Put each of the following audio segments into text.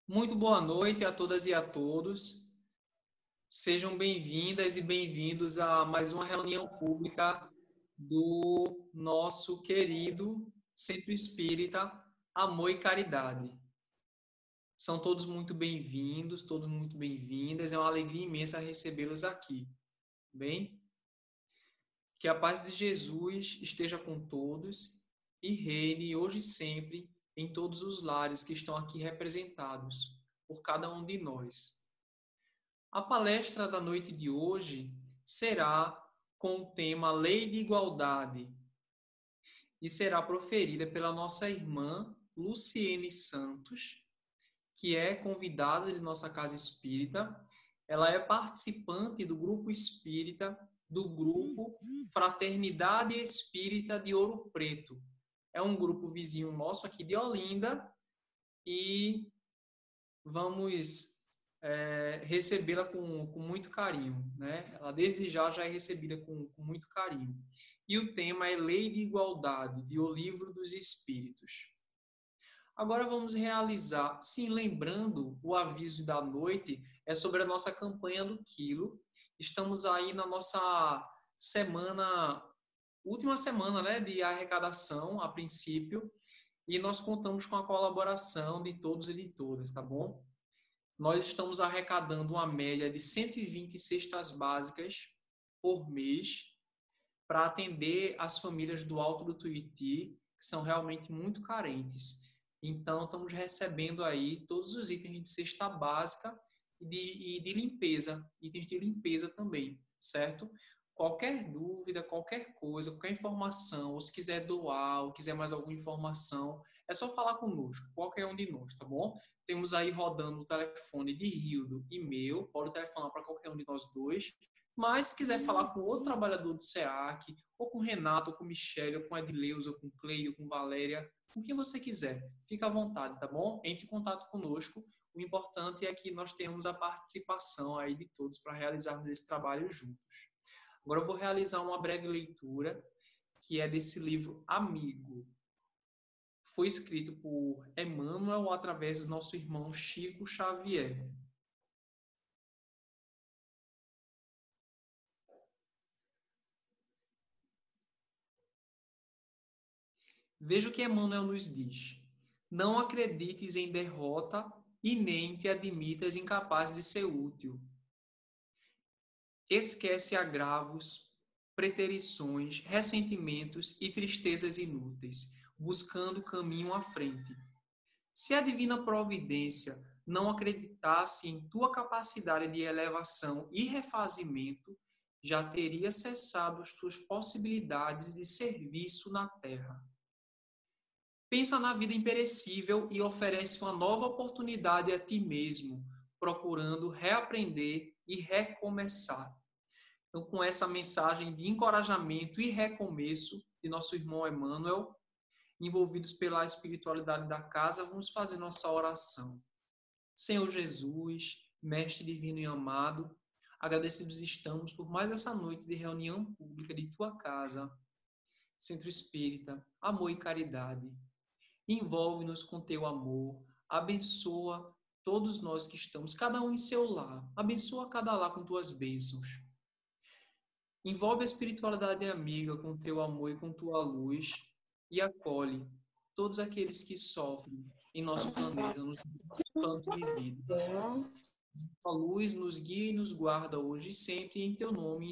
Muito boa noite a todas e a todos. Sejam bem-vindas e bem-vindos a mais uma reunião pública do nosso querido Centro Espírita Amor e Caridade. São todos muito bem-vindos, todos muito bem-vindas. É uma alegria imensa recebê-los aqui. Bem? Que a paz de Jesus esteja com todos e reine hoje e sempre em todos os lares que estão aqui representados por cada um de nós. A palestra da noite de hoje será com o tema Lei de Igualdade e será proferida pela nossa irmã Luciene Santos, que é convidada de nossa casa espírita. Ela é participante do grupo espírita, do grupo Fraternidade Espírita de Ouro Preto. É um grupo vizinho nosso aqui de Olinda e vamos recebê-la com muito carinho, né? Ela desde já é recebida com muito carinho. E o tema é Lei de Igualdade, de O Livro dos Espíritos. Agora vamos realizar, sim, lembrando o aviso da noite, é sobre a nossa campanha do quilo. Estamos aí na nossa última semana, né, de arrecadação, a princípio, e nós contamos com a colaboração de todos e de todas, tá bom? Nós estamos arrecadando uma média de 120 cestas básicas por mês para atender as famílias do Alto do Tuiuti, que são realmente muito carentes. Então, estamos recebendo aí todos os itens de cesta básica e de limpeza, itens de limpeza também, certo? Qualquer dúvida, qualquer coisa, qualquer informação, ou se quiser doar, ou quiser mais alguma informação, é só falar conosco, qualquer um de nós, tá bom? Temos aí rodando o telefone de Rildo e meu, pode telefonar para qualquer um de nós dois, mas se quiser falar com outro trabalhador do SEAC, ou com o Renato, ou com o Michele, ou com a Edileuza, ou com o Cleio, ou com Valéria, com quem você quiser, fica à vontade, tá bom? Entre em contato conosco. O importante é que nós tenhamos a participação aí de todos para realizarmos esse trabalho juntos. Agora eu vou realizar uma breve leitura, que é desse livro Amigo. Foi escrito por Emmanuel através do nosso irmão Chico Xavier. Veja o que Emmanuel nos diz. Não acredites em derrota e nem te admitas incapaz de ser útil. Esquece agravos, preterições, ressentimentos e tristezas inúteis, buscando caminho à frente. Se a divina providência não acreditasse em tua capacidade de elevação e refazimento, já teria cessado as tuas possibilidades de serviço na terra. Pensa na vida imperecível e oferece uma nova oportunidade a ti mesmo, procurando reaprender e recomeçar. Então, com essa mensagem de encorajamento e recomeço de nosso irmão Emmanuel, envolvidos pela espiritualidade da casa, vamos fazer nossa oração. Senhor Jesus, Mestre divino e amado, agradecidos estamos por mais essa noite de reunião pública de tua casa, Centro Espírita, Amor e Caridade. Envolve-nos com teu amor, abençoa todos nós que estamos, cada um em seu lar, abençoa cada lar com tuas bênçãos. Envolve a espiritualidade amiga com teu amor e com tua luz e acolhe todos aqueles que sofrem em nosso planeta, nos nossos planos de vida. A luz nos guia e nos guarda hoje e sempre, em teu nome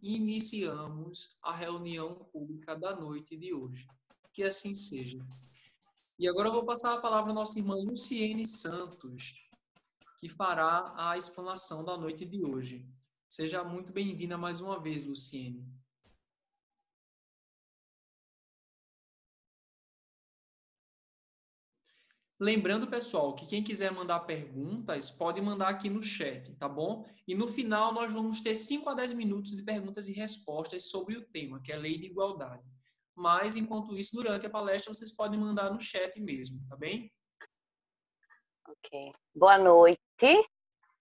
iniciamos a reunião pública da noite de hoje. Que assim seja. E agora eu vou passar a palavra à nossa irmã Luciene Santos, que fará a explanação da noite de hoje. Seja muito bem-vinda mais uma vez, Luciene. Lembrando, pessoal, que quem quiser mandar perguntas, pode mandar aqui no chat, tá bom? E no final nós vamos ter 5 a 10 minutos de perguntas e respostas sobre o tema, que é Lei de Igualdade. Mas, enquanto isso, durante a palestra, vocês podem mandar no chat mesmo, tá bem? Ok. Boa noite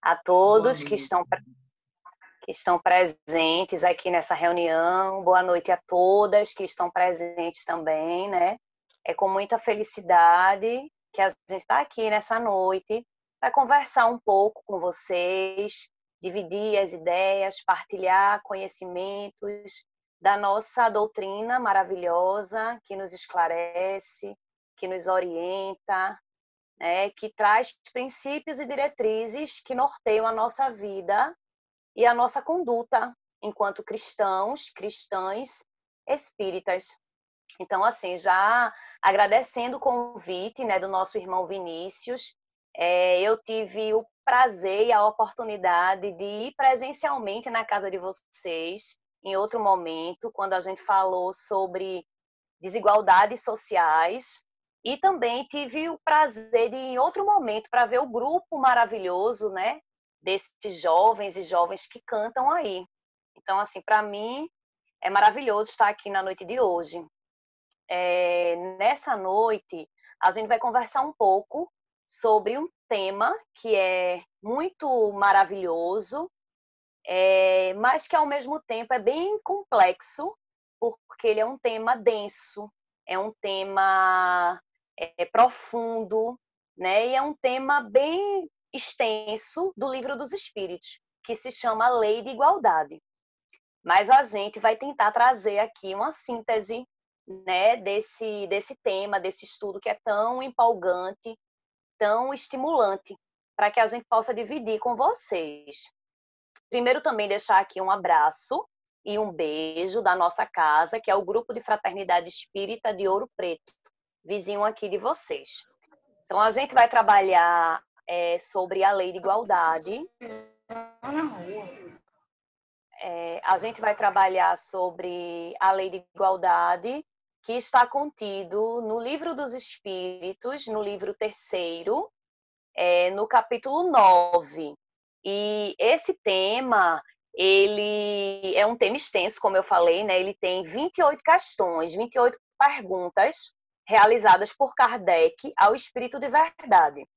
a todos que estão presentes aqui nessa reunião. Boa noite a todas que estão presentes também, né? É com muita felicidade que a gente está aqui nessa noite para conversar um pouco com vocês, dividir as ideias, partilhar conhecimentos da nossa doutrina maravilhosa, que nos esclarece, que nos orienta, né, que traz princípios e diretrizes que norteiam a nossa vida e a nossa conduta enquanto cristãos, cristãs, espíritas. Então, assim, já agradecendo o convite, né, do nosso irmão Vinícius, eu tive o prazer e a oportunidade de ir presencialmente na casa de vocês em outro momento, quando a gente falou sobre desigualdades sociais, e também tive o prazer de, em outro momento, para ver o grupo maravilhoso, né, desses jovens e jovens que cantam aí. Então, assim, para mim é maravilhoso estar aqui na noite de hoje. Nessa noite, a gente vai conversar um pouco sobre um tema que é muito maravilhoso, mas que ao mesmo tempo é bem complexo, porque ele é um tema denso, é um tema profundo, né? E é um tema bem extenso do Livro dos Espíritos, que se chama Lei de Igualdade. Mas a gente vai tentar trazer aqui uma síntese, né, desse tema, desse estudo que é tão empolgante, tão estimulante, para que a gente possa dividir com vocês. Primeiro, também deixar aqui um abraço e um beijo da nossa casa, que é o Grupo de Fraternidade Espírita de Ouro Preto, vizinho aqui de vocês. Então, a gente vai trabalhar sobre a Lei de Igualdade. A gente vai trabalhar sobre a Lei de Igualdade, que está contido no Livro dos Espíritos, no livro 3º, no capítulo 9. E esse tema, ele é um tema extenso, como eu falei, né? Ele tem 28 questões, 28 perguntas realizadas por Kardec ao Espírito de Verdade.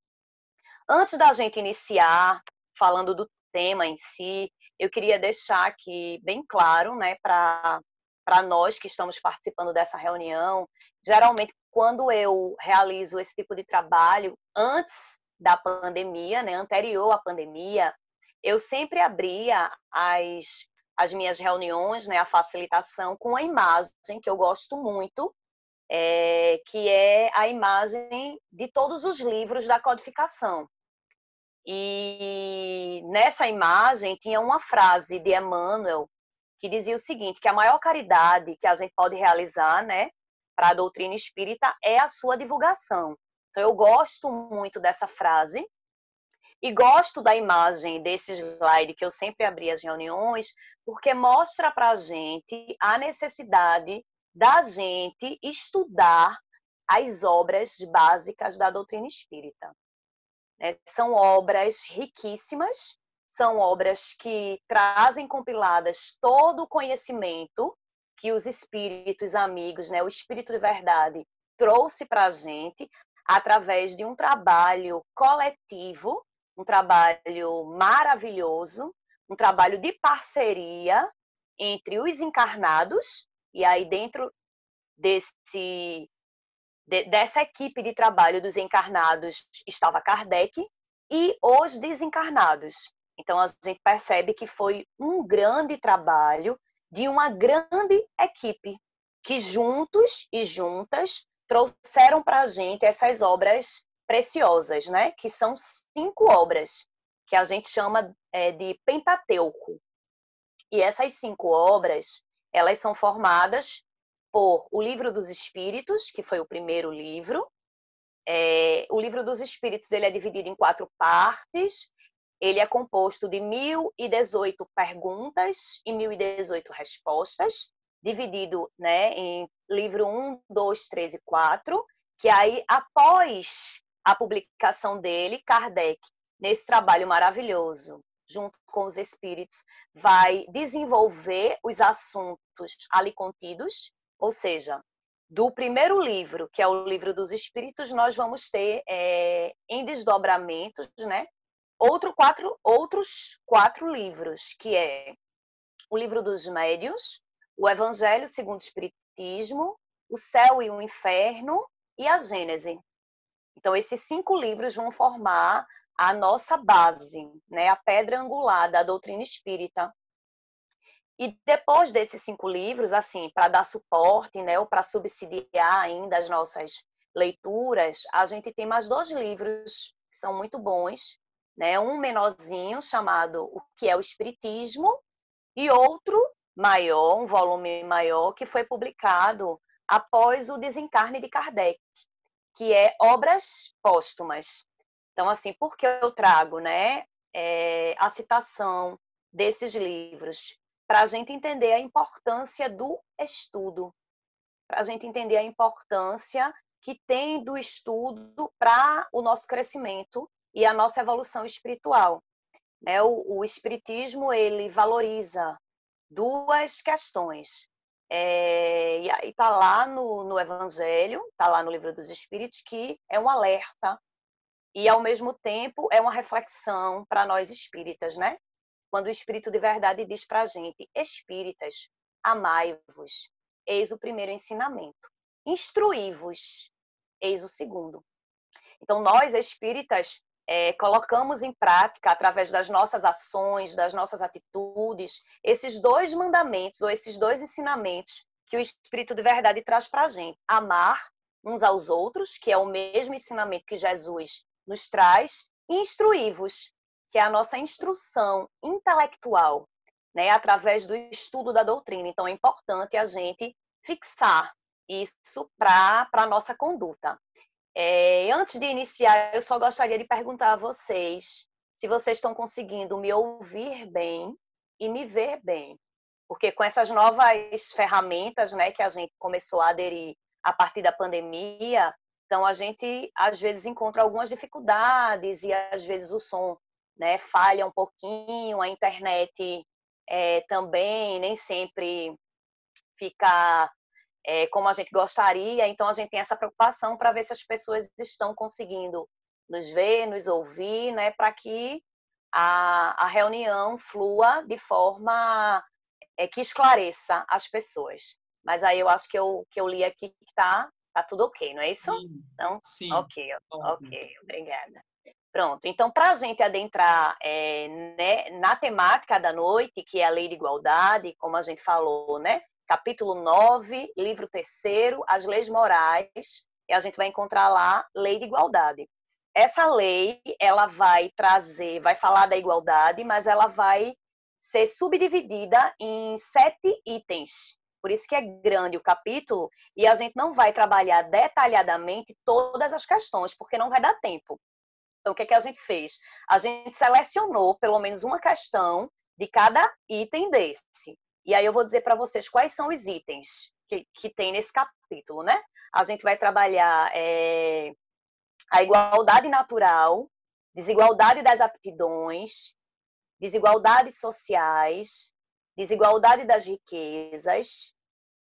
Antes da gente iniciar falando do tema em si, eu queria deixar aqui bem claro, né, para nós que estamos participando dessa reunião, geralmente quando eu realizo esse tipo de trabalho antes da pandemia, né, anterior à pandemia, eu sempre abria as minhas reuniões, né, a facilitação, com a imagem que eu gosto muito, que é a imagem de todos os livros da codificação. E nessa imagem tinha uma frase de Emmanuel que dizia o seguinte, que a maior caridade que a gente pode realizar, né, para a doutrina espírita é a sua divulgação. Então eu gosto muito dessa frase e gosto da imagem desse slide que eu sempre abri as reuniões, porque mostra para a gente a necessidade da gente estudar as obras básicas da doutrina espírita. São obras riquíssimas, são obras que trazem compiladas todo o conhecimento que os espíritos amigos, né, o Espírito de Verdade, trouxe para a gente através de um trabalho coletivo, um trabalho maravilhoso, um trabalho de parceria entre os encarnados, e aí dentro dessa equipe de trabalho dos encarnados estava Kardec e os desencarnados. Então, a gente percebe que foi um grande trabalho de uma grande equipe que juntos e juntas trouxeram para a gente essas obras preciosas, né? Que são 5 obras, que a gente chama de Pentateuco. E essas 5 obras, elas são formadas por o Livro dos Espíritos, que foi o primeiro livro. O Livro dos Espíritos ele é dividido em 4 partes. Ele é composto de 1018 perguntas e 1018 respostas, dividido, né, em livro 1, 2, 3 e 4, que aí, após a publicação dele, Kardec, nesse trabalho maravilhoso, junto com os espíritos, vai desenvolver os assuntos ali contidos, ou seja, do primeiro livro, que é o Livro dos Espíritos, nós vamos ter em desdobramentos, né, outros 4 livros, que é o Livro dos Médiuns, o Evangelho segundo o Espiritismo, o Céu e o Inferno e a Gênese. Então, esses 5 livros vão formar a nossa base, né? A pedra angular da doutrina espírita. E depois desses 5 livros, assim, para dar suporte, né, ou para subsidiar ainda as nossas leituras, a gente tem mais 2 livros que são muito bons, né? Um menorzinho chamado O que é o Espiritismo e outro maior, um volume maior, que foi publicado após o desencarne de Kardec, que é Obras Póstumas. Então, assim, por que eu trago, né, a citação desses livros? Para a gente entender a importância do estudo, para a gente entender a importância que tem do estudo para o nosso crescimento e a nossa evolução espiritual. Né? O Espiritismo, ele valoriza 2 questões. E está lá no Evangelho, está lá no Livro dos Espíritos, que é um alerta e, ao mesmo tempo, é uma reflexão para nós espíritas, né? Quando o Espírito de Verdade diz para a gente: espíritas, amai-vos, eis o primeiro ensinamento. Instruí-vos, eis o segundo. Então, nós espíritas colocamos em prática, através das nossas ações, das nossas atitudes, esses 2 mandamentos, ou esses 2 ensinamentos que o Espírito de Verdade traz para a gente. Amar uns aos outros, que é o mesmo ensinamento que Jesus nos traz, e instruí-vos, que é a nossa instrução intelectual, né, através do estudo da doutrina. Então, é importante a gente fixar isso para a nossa conduta. Antes de iniciar, eu só gostaria de perguntar a vocês se vocês estão conseguindo me ouvir bem e me ver bem. Porque com essas novas ferramentas, né, que a gente começou a aderir a partir da pandemia, então a gente às vezes encontra algumas dificuldades e às vezes o som, né, falha um pouquinho, a internet também nem sempre fica como a gente gostaria, então a gente tem essa preocupação para ver se as pessoas estão conseguindo nos ver, nos ouvir, né, para que a reunião flua de forma que esclareça as pessoas. Mas aí eu acho que eu li aqui que tá tudo ok, não é isso? Sim, Então, sim. Ótimo. ok, obrigada. Pronto, então para a gente adentrar né, na temática da noite, que é a lei de igualdade, como a gente falou, né? Capítulo 9, livro 3º, as leis morais, e a gente vai encontrar lá lei de igualdade. Essa lei, ela vai trazer, vai falar da igualdade, mas ela vai ser subdividida em 7 itens. Por isso que é grande o capítulo, e a gente não vai trabalhar detalhadamente todas as questões, porque não vai dar tempo. Então, o que a gente fez? A gente selecionou pelo menos uma questão de cada item desse. E aí eu vou dizer para vocês quais são os itens que tem nesse capítulo, né? A gente vai trabalhar a igualdade natural, desigualdade das aptidões, desigualdades sociais, desigualdade das riquezas,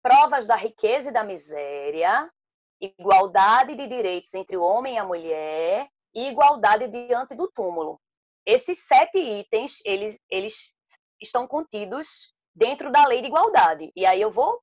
provas da riqueza e da miséria, igualdade de direitos entre o homem e a mulher e igualdade diante do túmulo. Esses 7 itens, eles estão contidos dentro da lei de igualdade. E aí eu vou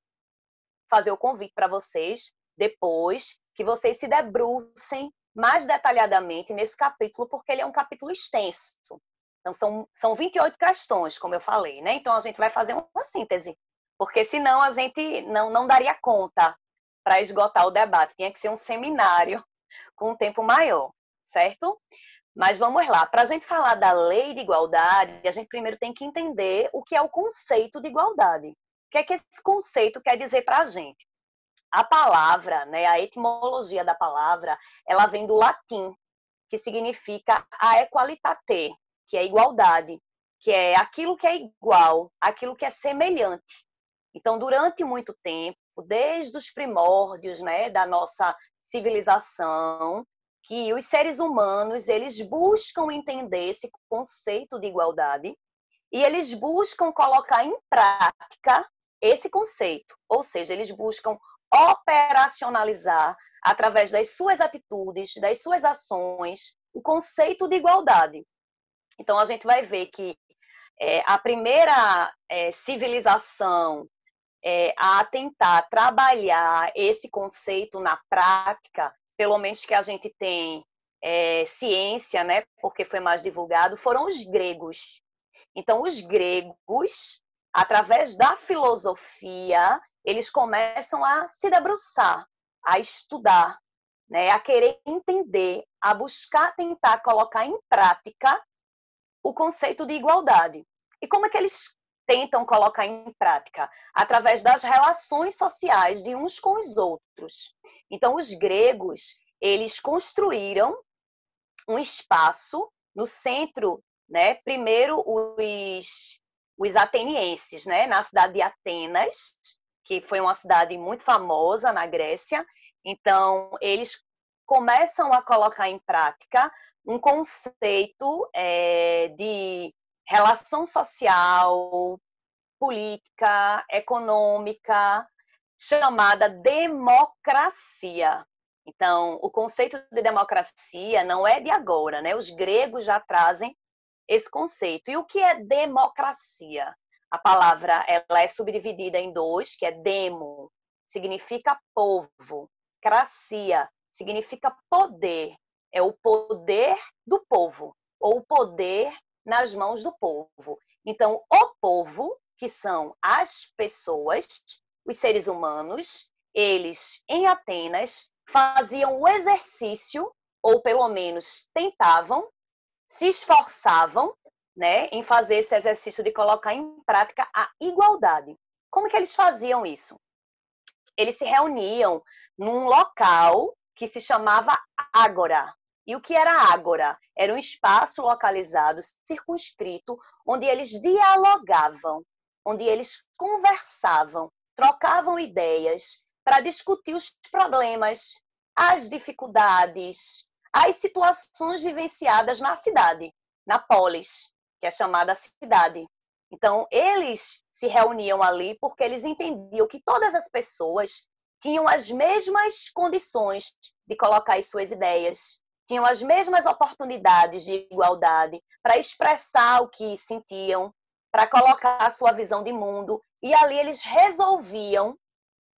fazer o convite para vocês, depois, que vocês se debrucem mais detalhadamente nesse capítulo, porque ele é um capítulo extenso. Então, são 28 questões, como eu falei, né? Então, a gente vai fazer uma síntese, porque senão a gente não daria conta para esgotar o debate. Tinha que ser um seminário com um tempo maior, certo? Mas vamos lá. Para a gente falar da lei de igualdade, a gente primeiro tem que entender o que é o conceito de igualdade. O que é que esse conceito quer dizer para a gente? A palavra, né, a etimologia da palavra, ela vem do latim, que significa a equalitate, que é igualdade, que é aquilo que é igual, aquilo que é semelhante. Então, durante muito tempo, desde os primórdios, né, da nossa civilização, que os seres humanos, eles buscam entender esse conceito de igualdade e eles buscam colocar em prática esse conceito, ou seja, eles buscam operacionalizar através das suas atitudes, das suas ações, o conceito de igualdade. Então, a gente vai ver que a primeira civilização a tentar trabalhar esse conceito na prática pelo menos que a gente tem ciência, né, porque foi mais divulgado, foram os gregos. Então, os gregos, através da filosofia, eles começam a se debruçar, a estudar, né, a querer entender, a buscar tentar colocar em prática o conceito de igualdade. E como é que eles tentam colocar em prática? Através das relações sociais de uns com os outros. Então, os gregos, eles construíram um espaço no centro, né? Primeiro os atenienses, né? Na cidade de Atenas, que foi uma cidade muito famosa na Grécia. Então, eles começam a colocar em prática um conceito de relação social, política, econômica, chamada democracia. Então, o conceito de democracia não é de agora, né? Os gregos já trazem esse conceito. E o que é democracia? A palavra ela é subdividida em dois, que é demo, significa povo, cracia, significa poder. É o poder do povo, ou o poder nas mãos do povo. Então, o povo, que são as pessoas, os seres humanos, eles, em Atenas, faziam o exercício, ou pelo menos tentavam, se esforçavam, né, em fazer esse exercício de colocar em prática a igualdade. Como que eles faziam isso? Eles se reuniam num local que se chamava ágora. E o que era ágora? Era um espaço localizado, circunscrito, onde eles dialogavam, onde eles conversavam, trocavam ideias para discutir os problemas, as dificuldades, as situações vivenciadas na cidade, na polis, que é chamada cidade. Então, eles se reuniam ali porque eles entendiam que todas as pessoas tinham as mesmas condições de colocar as suas ideias, tinham as mesmas oportunidades de igualdade para expressar o que sentiam, para colocar a sua visão de mundo. E ali eles resolviam,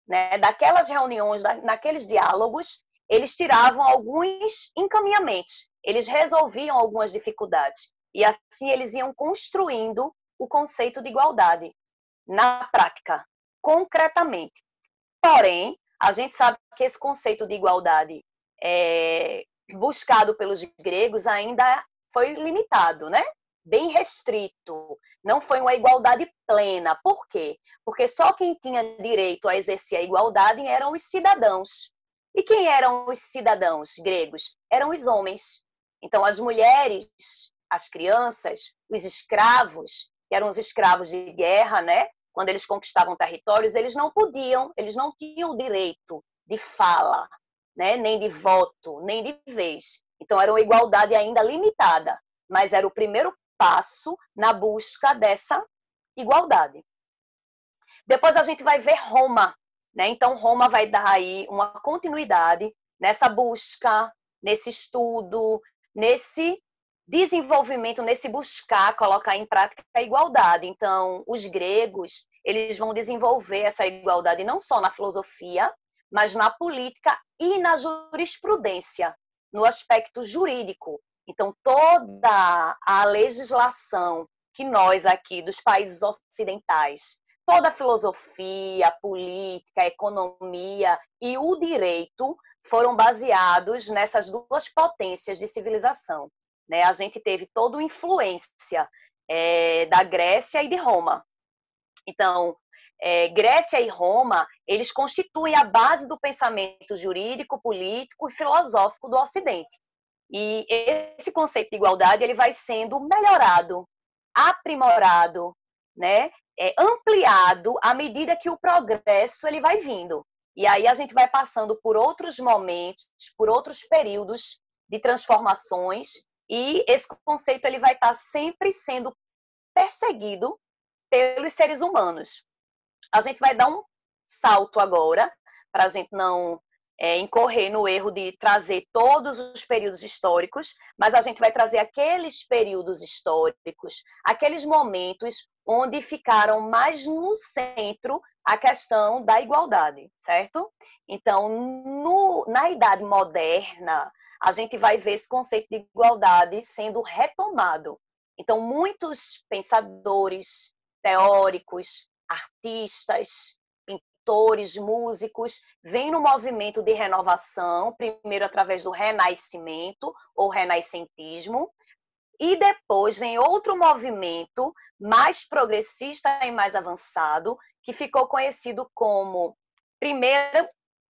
né, daquelas reuniões, naqueles diálogos, eles tiravam alguns encaminhamentos, eles resolviam algumas dificuldades. E assim eles iam construindo o conceito de igualdade na prática, concretamente. Porém, a gente sabe que esse conceito de igualdade buscado pelos gregos ainda foi limitado, né? Bem restrito. Não foi uma igualdade plena. Por quê? Porque só quem tinha direito a exercer a igualdade eram os cidadãos. E quem eram os cidadãos gregos? Eram os homens. Então, as mulheres, as crianças, os escravos, que eram os escravos de guerra, né? Quando eles conquistavam territórios, eles não podiam, eles não tinham o direito de fala, né? Nem de voto, nem de vez. Então, era uma igualdade ainda limitada, mas era o primeiro passo na busca dessa igualdade. Depois a gente vai ver Roma, né? Então, Roma vai dar aí uma continuidade nessa busca, nesse estudo, nesse desenvolvimento, nesse buscar colocar em prática a igualdade. Então, os gregos, eles vão desenvolver essa igualdade não só na filosofia, mas na política e na jurisprudência, no aspecto jurídico. Então, toda a legislação que nós aqui dos países ocidentais, toda a filosofia, a política, a economia e o direito foram baseados nessas duas potências de civilização. Né? A gente teve toda a influência da Grécia e de Roma. Então, Grécia e Roma, eles constituem a base do pensamento jurídico, político e filosófico do Ocidente. E esse conceito de igualdade ele vai sendo melhorado, aprimorado, né? Ampliado à medida que o progresso ele vai vindo. E aí a gente vai passando por outros momentos, por outros períodos de transformações, e esse conceito ele vai estar sempre sendo perseguido pelos seres humanos. A gente vai dar um salto agora, para a gente não incorrer no erro de trazer todos os períodos históricos, mas a gente vai trazer aqueles períodos históricos, aqueles momentos onde ficaram mais no centro a questão da igualdade, certo? Então, na Idade Moderna, a gente vai ver esse conceito de igualdade sendo retomado. Então, muitos pensadores, teóricos, artistas, pintores, músicos, vêm no movimento de renovação, primeiro através do Renascimento ou Renascentismo, e depois vem outro movimento mais progressista e mais avançado, que ficou conhecido como, primeiro,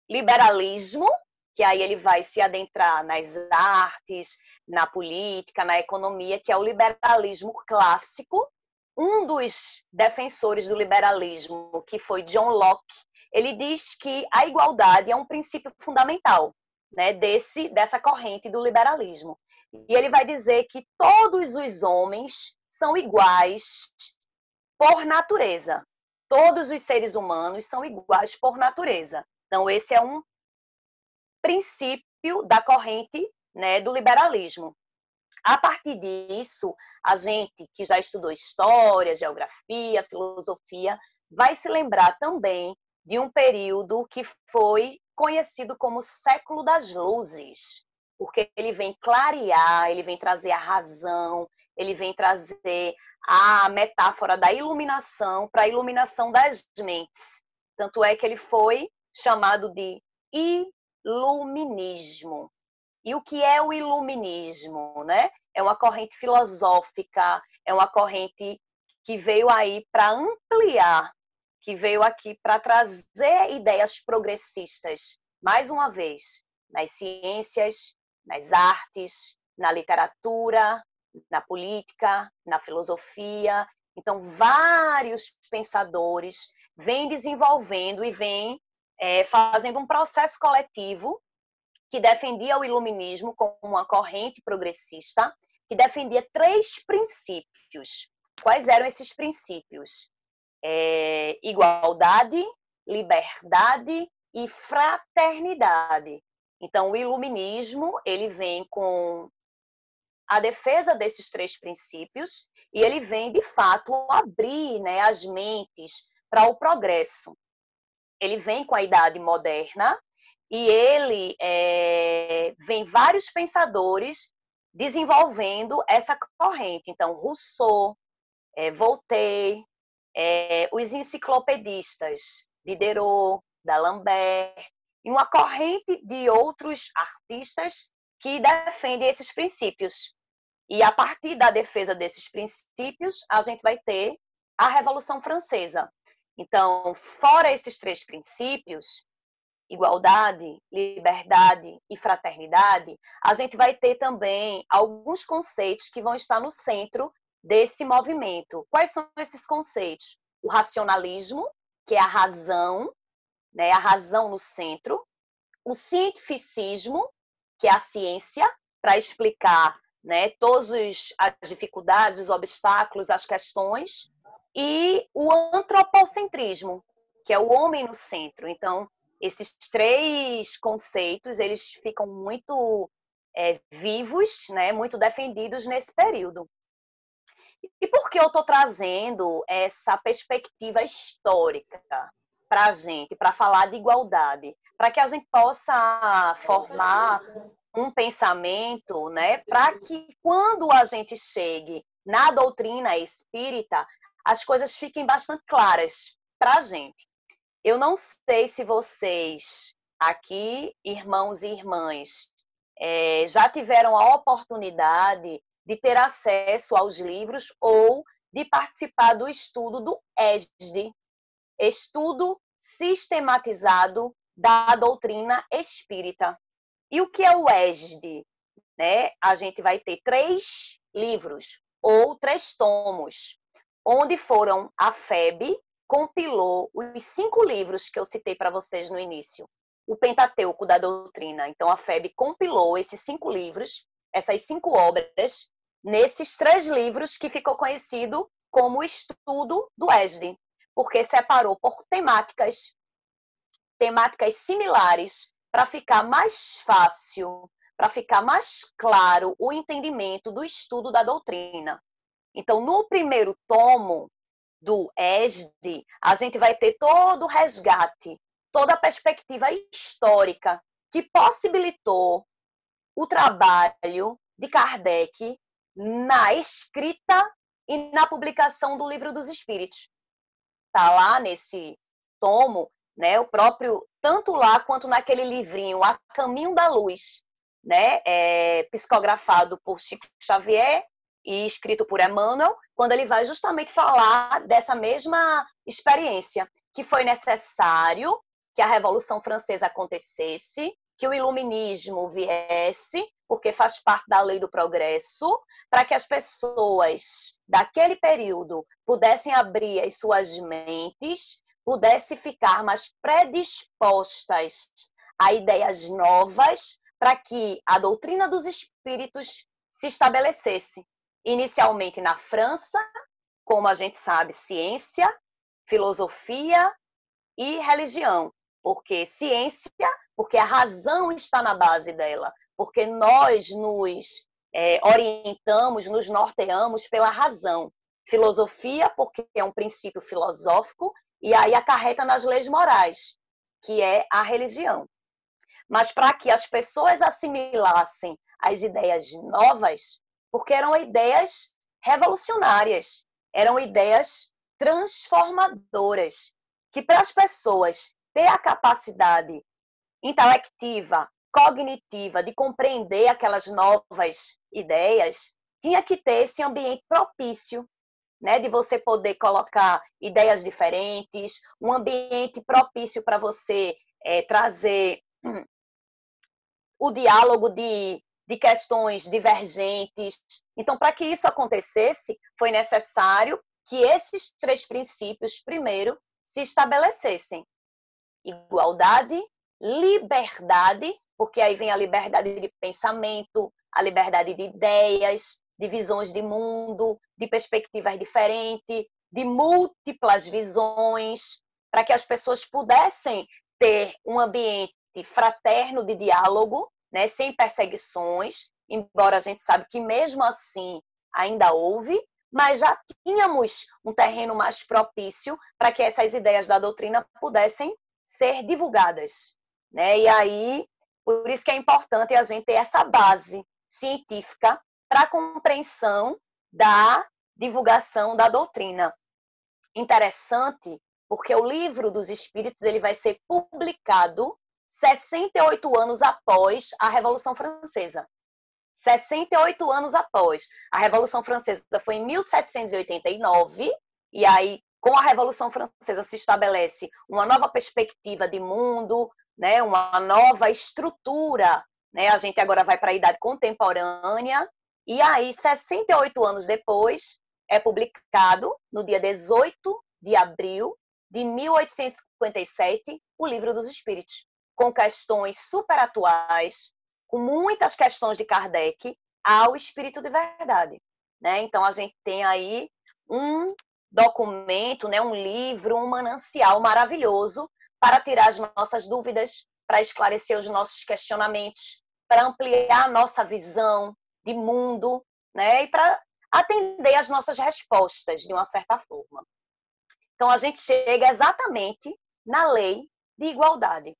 liberalismo, que aí ele vai se adentrar nas artes, na política, na economia, que é o liberalismo clássico. Um dos defensores do liberalismo, que foi John Locke, ele diz que a igualdade é um princípio fundamental, né, dessa corrente do liberalismo. E ele vai dizer que todos os homens são iguais por natureza. Todos os seres humanos são iguais por natureza. Então, esse é um princípio da corrente, né, do liberalismo. A partir disso, a gente que já estudou história, geografia, filosofia, vai se lembrar também de um período que foi conhecido como século das luzes, porque ele vem clarear, ele vem trazer a razão, ele vem trazer a metáfora da iluminação para a iluminação das mentes. Tanto é que ele foi chamado de iluminismo. E o que é o iluminismo, né? É uma corrente filosófica, é uma corrente que veio aí para ampliar, que veio aqui para trazer ideias progressistas, mais uma vez, nas ciências, nas artes, na literatura, na política, na filosofia. Então, vários pensadores vêm desenvolvendo e vêm fazendo um processo coletivo que defendia o iluminismo como uma corrente progressista, que defendia 3 princípios. Quais eram esses princípios? Igualdade, liberdade e fraternidade. Então, o iluminismo, ele vem com a defesa desses 3 princípios e ele vem, de fato, abrir, né, as mentes para o progresso. Ele vem com a Idade Moderna, e ele vem vários pensadores desenvolvendo essa corrente. Então, Rousseau, Voltaire, os enciclopedistas, Diderot, D'Alembert, e uma corrente de outros artistas que defendem esses princípios. E a partir da defesa desses princípios, a gente vai ter a Revolução Francesa. Então, fora esses 3 princípios, igualdade, liberdade e fraternidade, a gente vai ter também alguns conceitos que vão estar no centro desse movimento. Quais são esses conceitos? O racionalismo, que é a razão, né, a razão no centro. O cientificismo, que é a ciência, para explicar, né, todas as dificuldades, os obstáculos, as questões. E o antropocentrismo, que é o homem no centro. Então, esses 3 conceitos, eles ficam muito vivos, né, muito defendidos nesse período. E por que eu estou trazendo essa perspectiva histórica para a gente, para falar de igualdade? Para que a gente possa formar um pensamento, né, para que quando a gente chegue na doutrina espírita, as coisas fiquem bastante claras para a gente. Eu não sei se vocês aqui, irmãos e irmãs, já tiveram a oportunidade de ter acesso aos livros ou de participar do estudo do ESD, Estudo Sistematizado da Doutrina Espírita. E o que é o ESD? Né? A gente vai ter 3 livros ou 3 tomos, onde foram a FEB compilou os 5 livros que eu citei para vocês no início, o Pentateuco da Doutrina. Então, a FEB compilou esses 5 livros, essas 5 obras, nesses 3 livros que ficou conhecido como o estudo do ESD, porque separou por temáticas similares, para ficar mais fácil, para ficar mais claro o entendimento do estudo da doutrina. Então, no primeiro tomo, do ESD, a gente vai ter todo o resgate, toda a perspectiva histórica que possibilitou o trabalho de Kardec na escrita e na publicação do Livro dos Espíritos. Está lá nesse tomo, né, o próprio, tanto lá quanto naquele livrinho A Caminho da Luz, né, psicografado por Chico Xavier e escrito por Emmanuel, quando ele vai justamente falar dessa mesma experiência, que foi necessário que a Revolução Francesa acontecesse, que o iluminismo viesse, porque faz parte da lei do progresso, para que as pessoas daquele período pudessem abrir as suas mentes, pudessem ficar mais predispostas a ideias novas, para que a doutrina dos espíritos se estabelecesse. Inicialmente na França, como a gente sabe, ciência, filosofia e religião. Porque ciência, porque a razão está na base dela, porque nós nos orientamos, nos norteamos pela razão. Filosofia, porque é um princípio filosófico, e aí acarreta nas leis morais, que é a religião. Mas para que as pessoas assimilassem as ideias novas, porque eram ideias revolucionárias, eram ideias transformadoras, que para as pessoas ter a capacidade intelectiva, cognitiva, de compreender aquelas novas ideias, tinha que ter esse ambiente propício, né, de você poder colocar ideias diferentes, um ambiente propício para você trazer o diálogo de questões divergentes. Então, para que isso acontecesse, foi necessário que esses 3 princípios, primeiro, se estabelecessem. Igualdade, liberdade, porque aí vem a liberdade de pensamento, a liberdade de ideias, de visões de mundo, de perspectivas diferentes, de múltiplas visões, para que as pessoas pudessem ter um ambiente fraterno de diálogo, né, sem perseguições, embora a gente sabe que mesmo assim ainda houve, mas já tínhamos um terreno mais propício para que essas ideias da doutrina pudessem ser divulgadas, né? E aí, por isso que é importante a gente ter essa base científica para a compreensão da divulgação da doutrina. Interessante, porque o Livro dos Espíritos ele vai ser publicado 68 anos após a Revolução Francesa. 68 anos após. A Revolução Francesa foi em 1789, e aí, com a Revolução Francesa, se estabelece uma nova perspectiva de mundo, né, uma nova estrutura. Né? A gente agora vai para a idade contemporânea, e aí, 68 anos depois, é publicado, no dia 18 de abril de 1857, o Livro dos Espíritos, com questões super atuais, com muitas questões de Kardec ao Espírito de Verdade. Né? Então, a gente tem aí um documento, né, um livro, um manancial maravilhoso para tirar as nossas dúvidas, para esclarecer os nossos questionamentos, para ampliar a nossa visão de mundo, né, e para atender as nossas respostas, de uma certa forma. Então, a gente chega exatamente na lei de igualdade.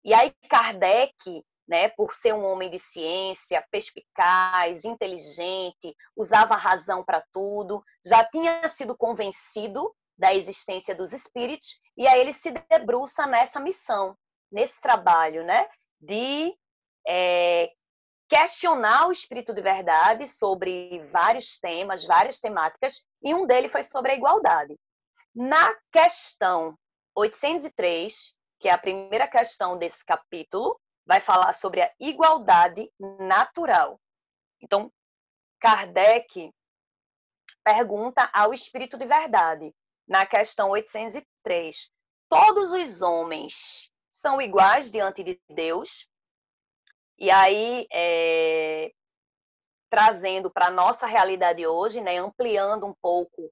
E aí, Kardec, né, por ser um homem de ciência, perspicaz, inteligente, usava a razão para tudo, já tinha sido convencido da existência dos espíritos, e aí ele se debruça nessa missão, nesse trabalho, né, de questionar o Espírito de Verdade sobre vários temas, várias temáticas, e um deles foi sobre a igualdade. Na questão 803, que é a primeira questão desse capítulo, vai falar sobre a igualdade natural. Então, Kardec pergunta ao Espírito de Verdade, na questão 803, todos os homens são iguais diante de Deus? E aí, trazendo para a nossa realidade hoje, né, ampliando um pouco,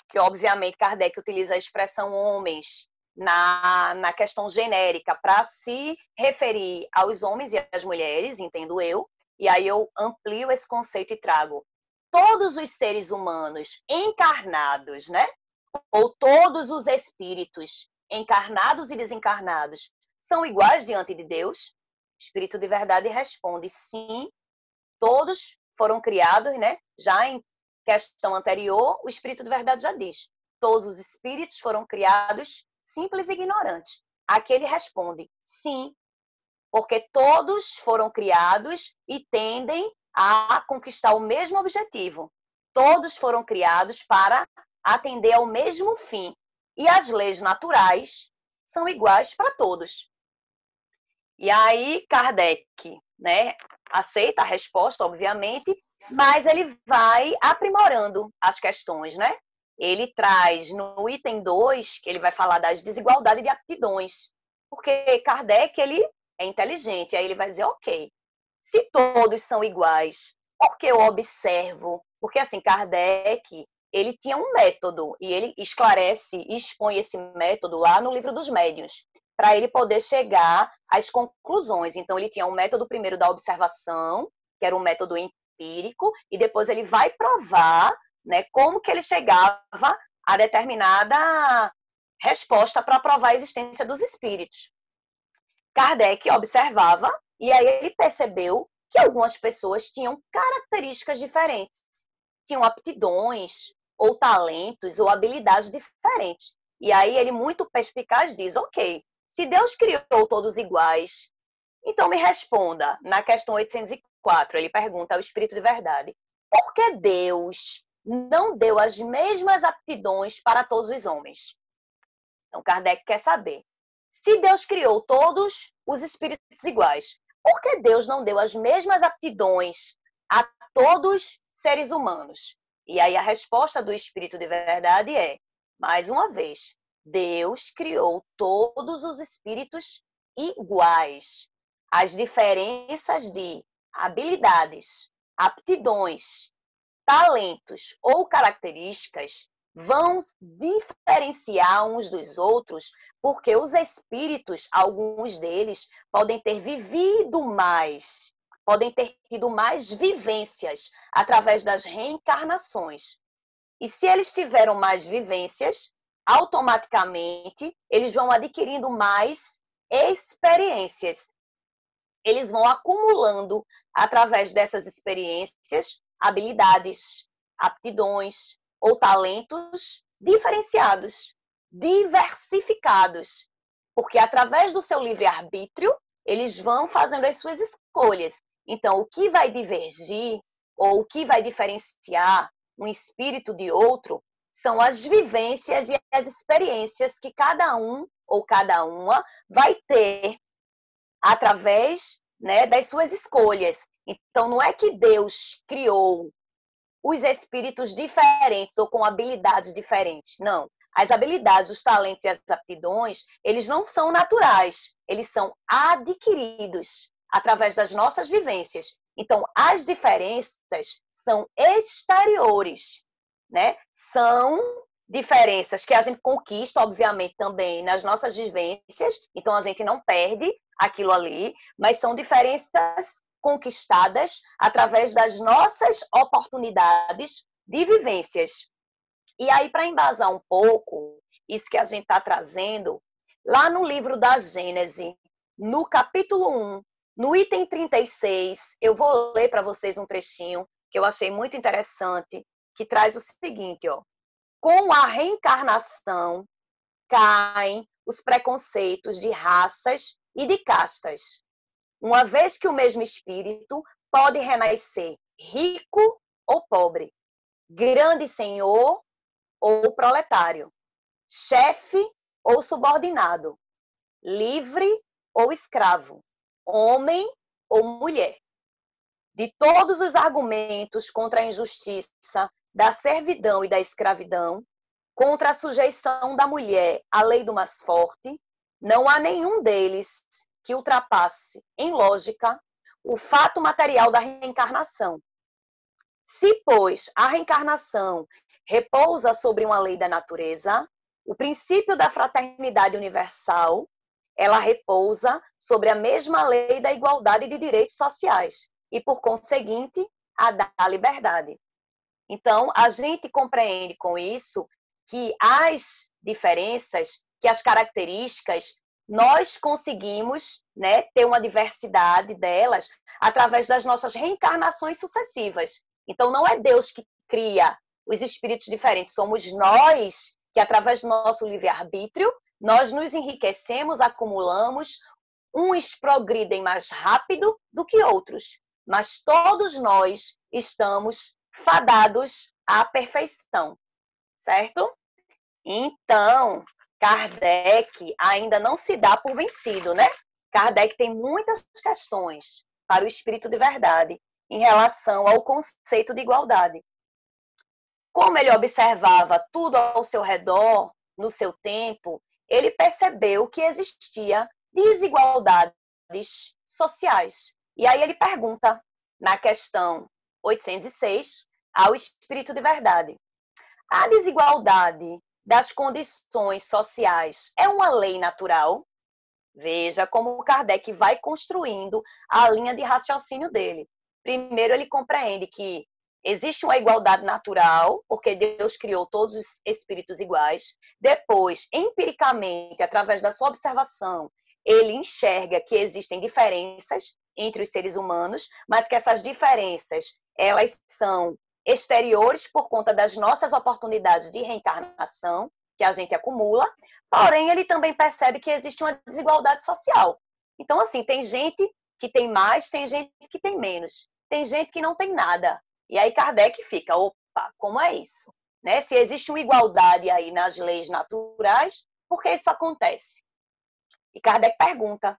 que obviamente Kardec utiliza a expressão homens na questão genérica para se referir aos homens e às mulheres, entendo eu, e aí eu amplio esse conceito e trago todos os seres humanos encarnados, né? ou todos os espíritos, encarnados e desencarnados, são iguais diante de Deus? O Espírito de Verdade responde: sim, todos foram criados, né? Já em questão anterior, o Espírito de Verdade já diz: todos os espíritos foram criados simples e ignorantes. Aqui ele responde: sim, porque todos foram criados e tendem a conquistar o mesmo objetivo. Todos foram criados para atender ao mesmo fim. E as leis naturais são iguais para todos. E aí, Kardec, né, aceita a resposta, obviamente, mas ele vai aprimorando as questões, né? Ele traz no item 2, que ele vai falar das desigualdades de aptidões, porque Kardec, ele é inteligente, aí ele vai dizer, ok, se todos são iguais, por que eu observo? Porque, assim, Kardec, ele tinha um método, e ele esclarece e expõe esse método lá no Livro dos Médiuns, para ele poder chegar às conclusões. Então, ele tinha um método primeiro da observação, que era um método empírico, e depois ele vai provar, né, como que ele chegava a determinada resposta para provar a existência dos espíritos. Kardec observava, e aí ele percebeu que algumas pessoas tinham características diferentes, tinham aptidões, ou talentos, ou habilidades diferentes. E aí ele, muito perspicaz, diz, ok, se Deus criou todos iguais, então me responda, na questão 804, ele pergunta ao Espírito de Verdade, por que Deus não deu as mesmas aptidões para todos os homens? Então Kardec quer saber, se Deus criou todos os espíritos iguais, por que Deus não deu as mesmas aptidões a todos os seres humanos? E aí a resposta do Espírito de Verdade é, mais uma vez, Deus criou todos os espíritos iguais. As diferenças de habilidades, aptidões, talentos ou características vão diferenciar uns dos outros, porque os espíritos, alguns deles, podem ter vivido mais, podem ter tido mais vivências através das reencarnações. E se eles tiveram mais vivências, automaticamente eles vão adquirindo mais experiências. Eles vão acumulando, através dessas experiências, habilidades, aptidões ou talentos diferenciados, diversificados. Porque através do seu livre-arbítrio, eles vão fazendo as suas escolhas. Então, o que vai divergir ou o que vai diferenciar um espírito de outro são as vivências e as experiências que cada um ou cada uma vai ter através, né, das suas escolhas. Então, não é que Deus criou os espíritos diferentes ou com habilidades diferentes. Não. As habilidades, os talentos e as aptidões, eles não são naturais. Eles são adquiridos através das nossas vivências. Então, as diferenças são exteriores, né? São diferenças que a gente conquista, obviamente, também nas nossas vivências. Então, a gente não perde aquilo ali, mas são diferenças conquistadas através das nossas oportunidades de vivências. E aí, para embasar um pouco isso que a gente está trazendo, lá no livro da Gênese, no capítulo 1, no item 36, eu vou ler para vocês um trechinho que eu achei muito interessante, que traz o seguinte, ó. Com a reencarnação, caem os preconceitos de raças e de castas, uma vez que o mesmo espírito pode renascer rico ou pobre, grande senhor ou proletário, chefe ou subordinado, livre ou escravo, homem ou mulher. De todos os argumentos contra a injustiça, da servidão e da escravidão, contra a sujeição da mulher à lei do mais forte, não há nenhum deles que ultrapasse, em lógica, o fato material da reencarnação. Se, pois, a reencarnação repousa sobre uma lei da natureza, o princípio da fraternidade universal, ela repousa sobre a mesma lei da igualdade de direitos sociais e, por conseguinte, a da liberdade. Então, a gente compreende com isso que as diferenças, que as características, nós conseguimos, né, ter uma diversidade delas através das nossas reencarnações sucessivas. Então, não é Deus que cria os espíritos diferentes, somos nós que, através do nosso livre-arbítrio, nós nos enriquecemos, acumulamos, uns progridem mais rápido do que outros, mas todos nós estamos fadados à perfeição, certo? Então, Kardec ainda não se dá por vencido, né? Kardec tem muitas questões para o espírito de verdade em relação ao conceito de igualdade. Como ele observava tudo ao seu redor, no seu tempo, ele percebeu que existia desigualdades sociais. E aí ele pergunta, na questão 806, ao espírito de verdade: a desigualdade das condições sociais é uma lei natural? Veja como Kardec vai construindo a linha de raciocínio dele. Primeiro, ele compreende que existe uma igualdade natural, porque Deus criou todos os espíritos iguais. Depois, empiricamente, através da sua observação, ele enxerga que existem diferenças entre os seres humanos, mas que essas diferenças, elas são exteriores por conta das nossas oportunidades de reencarnação, que a gente acumula, porém ele também percebe que existe uma desigualdade social. Então, assim, tem gente que tem mais, tem gente que tem menos, tem gente que não tem nada. E aí Kardec fica, opa, como é isso? Né? Se existe uma igualdade aí nas leis naturais, por que isso acontece? E Kardec pergunta.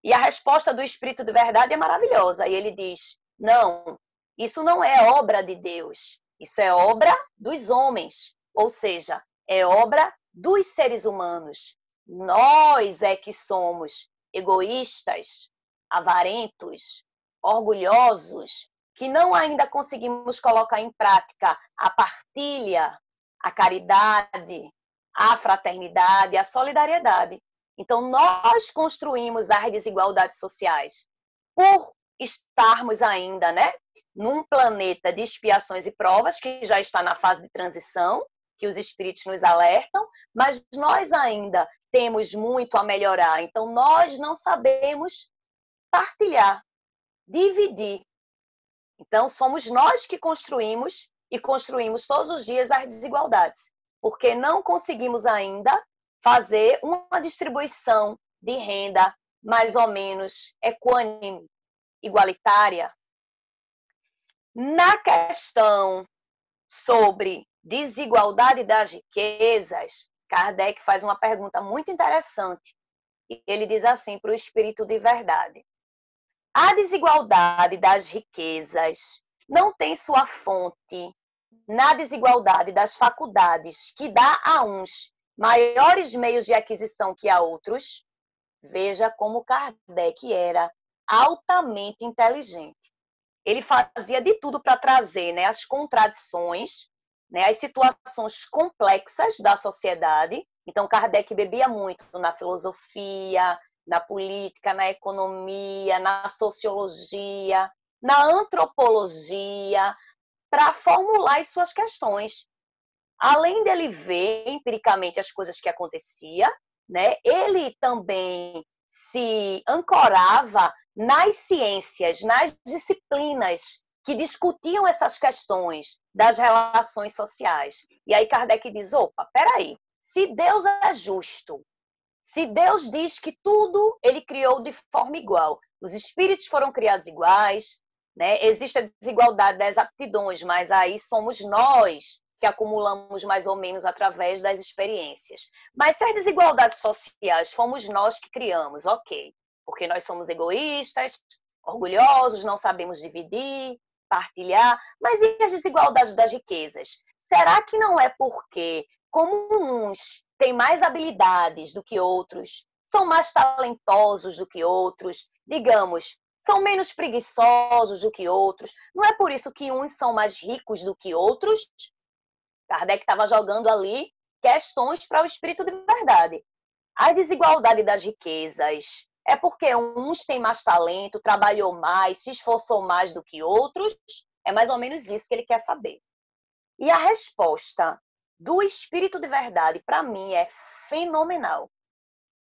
E a resposta do Espírito de Verdade é maravilhosa. E ele diz, não, isso não é obra de Deus, isso é obra dos homens, ou seja, é obra dos seres humanos. Nós é que somos egoístas, avarentos, orgulhosos, que não ainda conseguimos colocar em prática a partilha, a caridade, a fraternidade, a solidariedade. Então, nós construímos as desigualdades sociais por estarmos ainda, né, num planeta de expiações e provas, que já está na fase de transição, que os espíritos nos alertam, mas nós ainda temos muito a melhorar. Então, nós não sabemos partilhar, dividir. Então, somos nós que construímos e construímos todos os dias as desigualdades, porque não conseguimos ainda fazer uma distribuição de renda mais ou menos equânime, igualitária. Na questão sobre desigualdade das riquezas, Kardec faz uma pergunta muito interessante. Ele diz assim para o espírito de verdade: a desigualdade das riquezas não tem sua fonte na desigualdade das faculdades, que dá a uns maiores meios de aquisição que a outros? Veja como Kardec era altamente inteligente. Ele fazia de tudo para trazer, né, as contradições, né, as situações complexas da sociedade. Então, Kardec bebia muito na filosofia, na política, na economia, na sociologia, na antropologia, para formular as suas questões. Além dele ver empiricamente as coisas que aconteciam, né, ele também se ancorava nas ciências, nas disciplinas que discutiam essas questões das relações sociais. E aí Kardec diz, opa, peraí, se Deus é justo, se Deus diz que tudo ele criou de forma igual, os espíritos foram criados iguais, né? Existe a desigualdade das aptidões, mas aí somos nós que acumulamos mais ou menos através das experiências. Mas se as desigualdades sociais fomos nós que criamos, ok, porque nós somos egoístas, orgulhosos, não sabemos dividir, partilhar, mas e as desigualdades das riquezas? Será que não é porque, como uns têm mais habilidades do que outros, são mais talentosos do que outros, digamos, são menos preguiçosos do que outros, não é por isso que uns são mais ricos do que outros? Kardec estava jogando ali questões para o espírito de verdade. A desigualdade das riquezas é porque uns têm mais talento, trabalhou mais, se esforçou mais do que outros? É mais ou menos isso que ele quer saber. E a resposta do espírito de verdade, para mim, é fenomenal.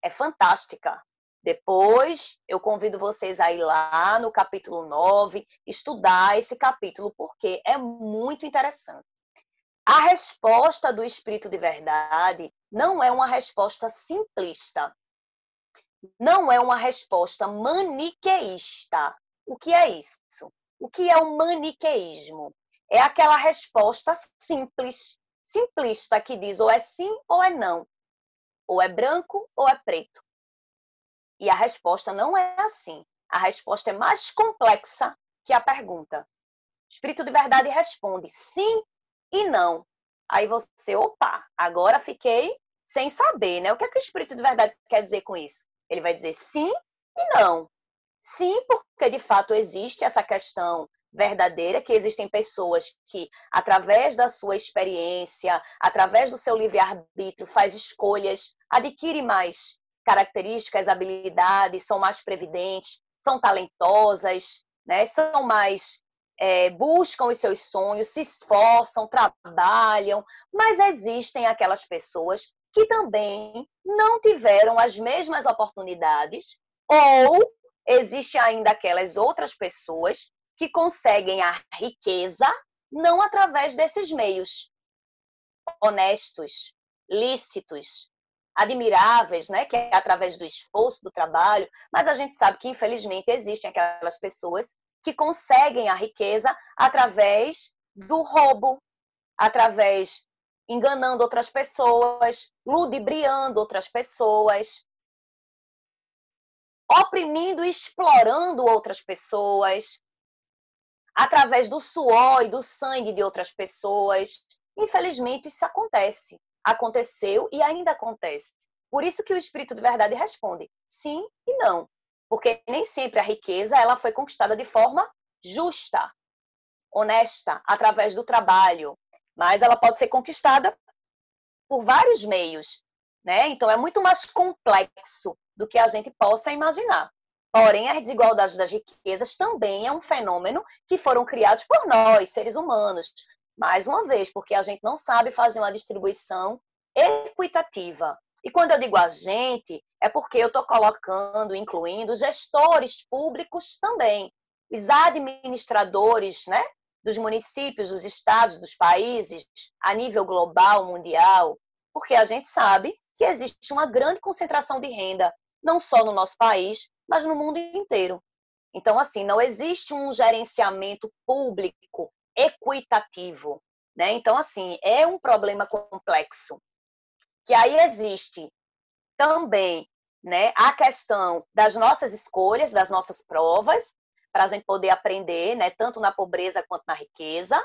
É fantástica. Depois, eu convido vocês a ir lá no capítulo 9, estudar esse capítulo, porque é muito interessante. A resposta do espírito de verdade não é uma resposta simplista. Não é uma resposta maniqueísta. O que é isso? O que é o maniqueísmo? É aquela resposta simples, simplista, que diz ou é sim ou é não. Ou é branco ou é preto. E a resposta não é assim. A resposta é mais complexa que a pergunta. O espírito de verdade responde sim e não. Aí você, opa, agora fiquei sem saber, né? O que é que o espírito de verdade quer dizer com isso? Ele vai dizer sim e não. Sim, porque de fato existe essa questão verdadeira, que existem pessoas que, através da sua experiência, através do seu livre-arbítrio, faz escolhas, adquire mais características, habilidades, são mais previdentes, são talentosas, né? São mais buscam os seus sonhos, se esforçam, trabalham, mas existem aquelas pessoas que também não tiveram as mesmas oportunidades, ou existe ainda aquelas outras pessoas que conseguem a riqueza não através desses meios honestos, lícitos, admiráveis, né, que é através do esforço, do trabalho, mas a gente sabe que infelizmente existem aquelas pessoas que conseguem a riqueza através do roubo, através enganando outras pessoas, ludibriando outras pessoas, oprimindo e explorando outras pessoas, através do suor e do sangue de outras pessoas. Infelizmente, isso acontece. Aconteceu e ainda acontece. Por isso que o Espírito de Verdade responde sim e não. Porque nem sempre a riqueza ela foi conquistada de forma justa, honesta, através do trabalho. Mas ela pode ser conquistada por vários meios, né? Então, é muito mais complexo do que a gente possa imaginar. Porém, as desigualdades das riquezas também é um fenômeno que foram criados por nós, seres humanos. Mais uma vez, porque a gente não sabe fazer uma distribuição equitativa. E quando eu digo a gente, é porque eu estou colocando, incluindo gestores públicos também, os administradores, né, dos municípios, dos estados, dos países, a nível global, mundial, porque a gente sabe que existe uma grande concentração de renda, não só no nosso país, mas no mundo inteiro. Então, assim, não existe um gerenciamento público equitativo, né? Então, assim, é um problema complexo. Que aí existe também, né, a questão das nossas escolhas, das nossas provas, para a gente poder aprender, né, tanto na pobreza quanto na riqueza.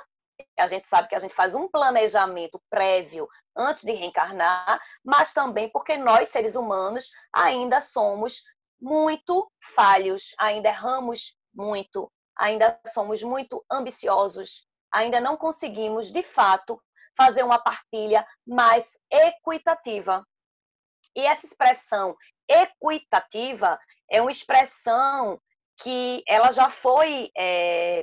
A gente sabe que a gente faz um planejamento prévio antes de reencarnar, mas também porque nós, seres humanos, ainda somos muito falhos, ainda erramos muito, ainda somos muito ambiciosos, ainda não conseguimos, de fato, fazer uma partilha mais equitativa. E essa expressão equitativa é uma expressão que ela já foi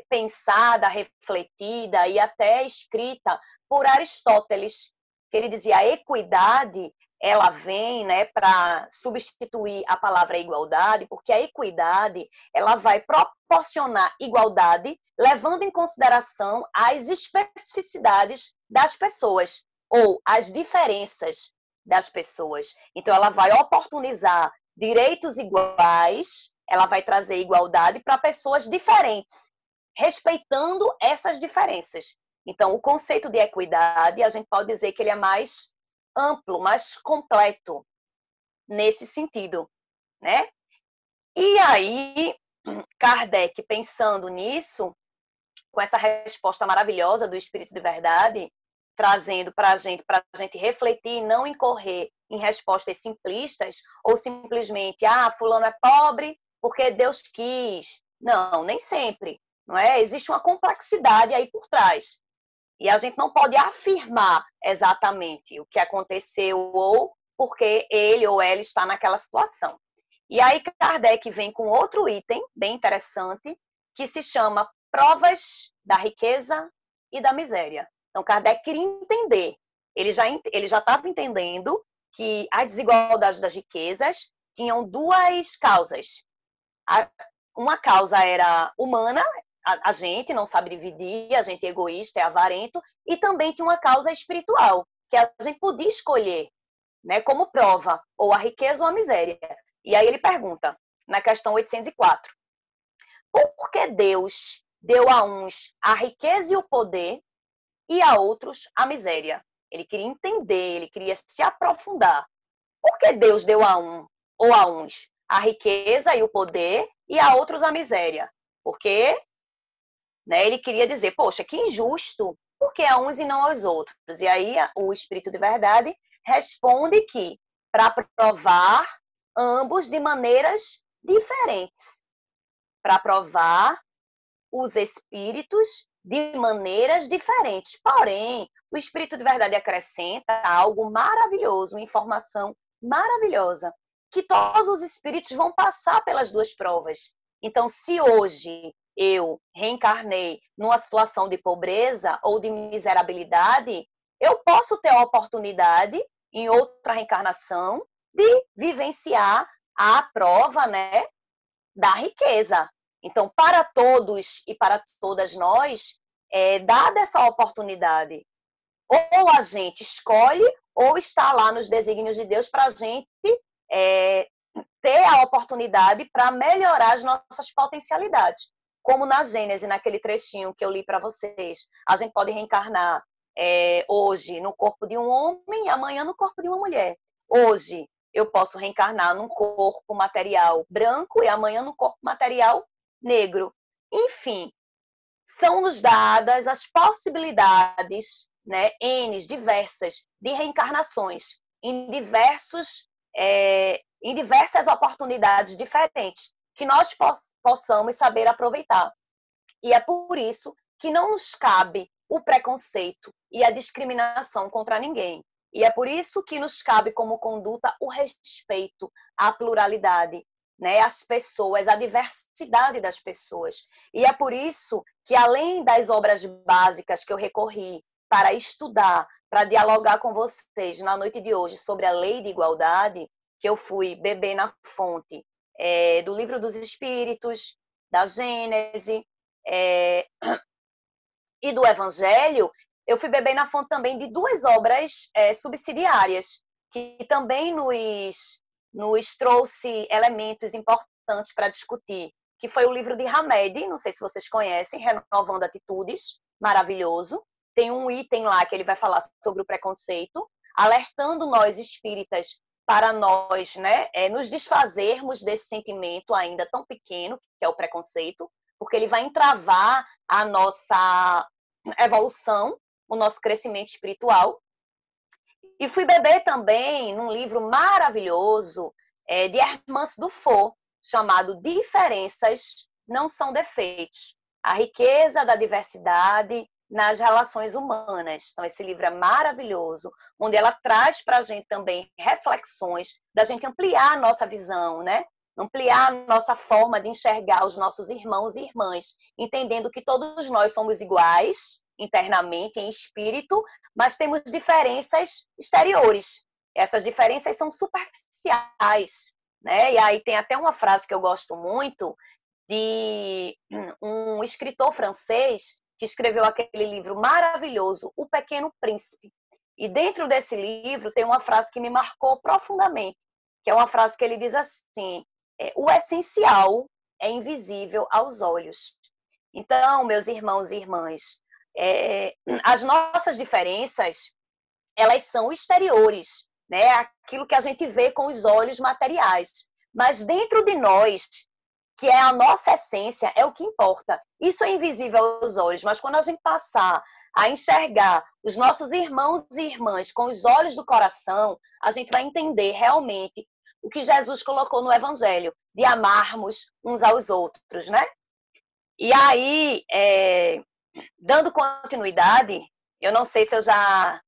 pensada, refletida e até escrita por Aristóteles, que ele dizia a equidade ela vem, né, para substituir a palavra igualdade, porque a equidade ela vai proporcionar igualdade, levando em consideração as especificidades das pessoas ou as diferenças das pessoas. Então, ela vai oportunizar direitos iguais, ela vai trazer igualdade para pessoas diferentes, respeitando essas diferenças. Então, o conceito de equidade, a gente pode dizer que ele é mais amplo, mais completo nesse sentido, né? E aí, Kardec, pensando nisso, com essa resposta maravilhosa do Espírito de Verdade, trazendo para a gente refletir e não incorrer em respostas simplistas, ou simplesmente, fulano é pobre porque Deus quis. Não, nem sempre, não é? Existe uma complexidade aí por trás. E a gente não pode afirmar exatamente o que aconteceu ou porque ele ou ela está naquela situação. E aí Kardec vem com outro item bem interessante, que se chama provas da riqueza e da miséria. Então, Kardec queria entender ele já estava entendendo que as desigualdades das riquezas tinham duas causas. Uma causa era humana, a gente não sabe dividir, a gente é egoísta, é avarento, e também tinha uma causa espiritual, que a gente podia escolher, né, como prova, ou a riqueza ou a miséria. E aí ele pergunta, na questão 804, por que Deus deu a uns a riqueza e o poder e a outros a miséria? Ele queria entender, ele queria se aprofundar. Por que Deus deu a um ou a uns a riqueza e o poder e a outros a miséria? Porque, né, ele queria dizer, poxa, que injusto, por que a uns e não aos outros? E aí o Espírito de Verdade responde que para provar ambos de maneiras diferentes. Para provar os espíritos de maneiras diferentes. Porém, o Espírito de Verdade acrescenta algo maravilhoso, uma informação maravilhosa, que todos os espíritos vão passar pelas duas provas. Então, se hoje eu reencarnei numa situação de pobreza ou de miserabilidade, eu posso ter a oportunidade, em outra reencarnação, de vivenciar a prova, né, da riqueza. Então, para todos e para todas nós, dada essa oportunidade, ou a gente escolhe, ou está lá nos desígnios de Deus para a gente ter a oportunidade para melhorar as nossas potencialidades. Como na Gênese, naquele trechinho que eu li para vocês. A gente pode reencarnar hoje no corpo de um homem e amanhã no corpo de uma mulher. Hoje, eu posso reencarnar num corpo material branco e amanhã no corpo material negro. Enfim, são-nos dadas as possibilidades, né, N diversas, de reencarnações em diversas oportunidades diferentes que nós possamos saber aproveitar. E é por isso que não nos cabe o preconceito e a discriminação contra ninguém. E é por isso que nos cabe como conduta o respeito à pluralidade, né, as pessoas, a diversidade das pessoas. E é por isso que, além das obras básicas que eu recorri para estudar, para dialogar com vocês na noite de hoje sobre a lei de igualdade, que eu fui beber na fonte do Livro dos Espíritos, da Gênese e do Evangelho, eu fui beber na fonte também de duas obras subsidiárias, que também nos trouxe elementos importantes para discutir, que foi o livro de Hamed, não sei se vocês conhecem, Renovando Atitudes, maravilhoso. Tem um item lá que ele vai falar sobre o preconceito, alertando nós espíritas para nós, né, nos desfazermos desse sentimento ainda tão pequeno, que é o preconceito, porque ele vai entravar a nossa evolução, o nosso crescimento espiritual. E fui beber também num livro maravilhoso de Hermance Dufour, chamado Diferenças Não São Defeitos. A riqueza da diversidade nas relações humanas. Então, esse livro é maravilhoso, onde ela traz para a gente também reflexões da gente ampliar a nossa visão, né? Ampliar a nossa forma de enxergar os nossos irmãos e irmãs, entendendo que todos nós somos iguais, internamente, em espírito, mas temos diferenças exteriores. Essas diferenças são superficiais, né? E aí tem até uma frase que eu gosto muito de um escritor francês que escreveu aquele livro maravilhoso, O Pequeno Príncipe. E dentro desse livro tem uma frase que me marcou profundamente, que é uma frase que ele diz assim: o essencial é invisível aos olhos. Então, meus irmãos e irmãs, as nossas diferenças, elas são exteriores, né? Aquilo que a gente vê com os olhos materiais. Mas dentro de nós, que é a nossa essência, é o que importa. Isso é invisível aos olhos, mas quando a gente passar a enxergar os nossos irmãos e irmãs com os olhos do coração, a gente vai entender realmente o que Jesus colocou no Evangelho, de amarmos uns aos outros, né? E aí, dando continuidade, eu não sei se eu já...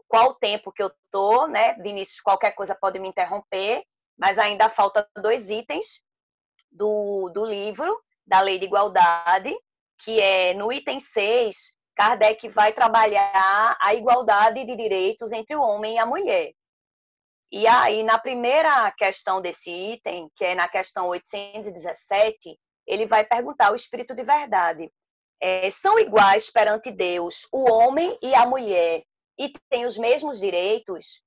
qual o tempo que eu tô, né? De início, qualquer coisa pode me interromper, mas ainda falta 2 itens do livro, da Lei de Igualdade, que é no item 6, Kardec vai trabalhar a igualdade de direitos entre o homem e a mulher. E aí, na primeira questão desse item, que é na questão 817, ele vai perguntar ao Espírito de Verdade: são iguais perante Deus o homem e a mulher e têm os mesmos direitos?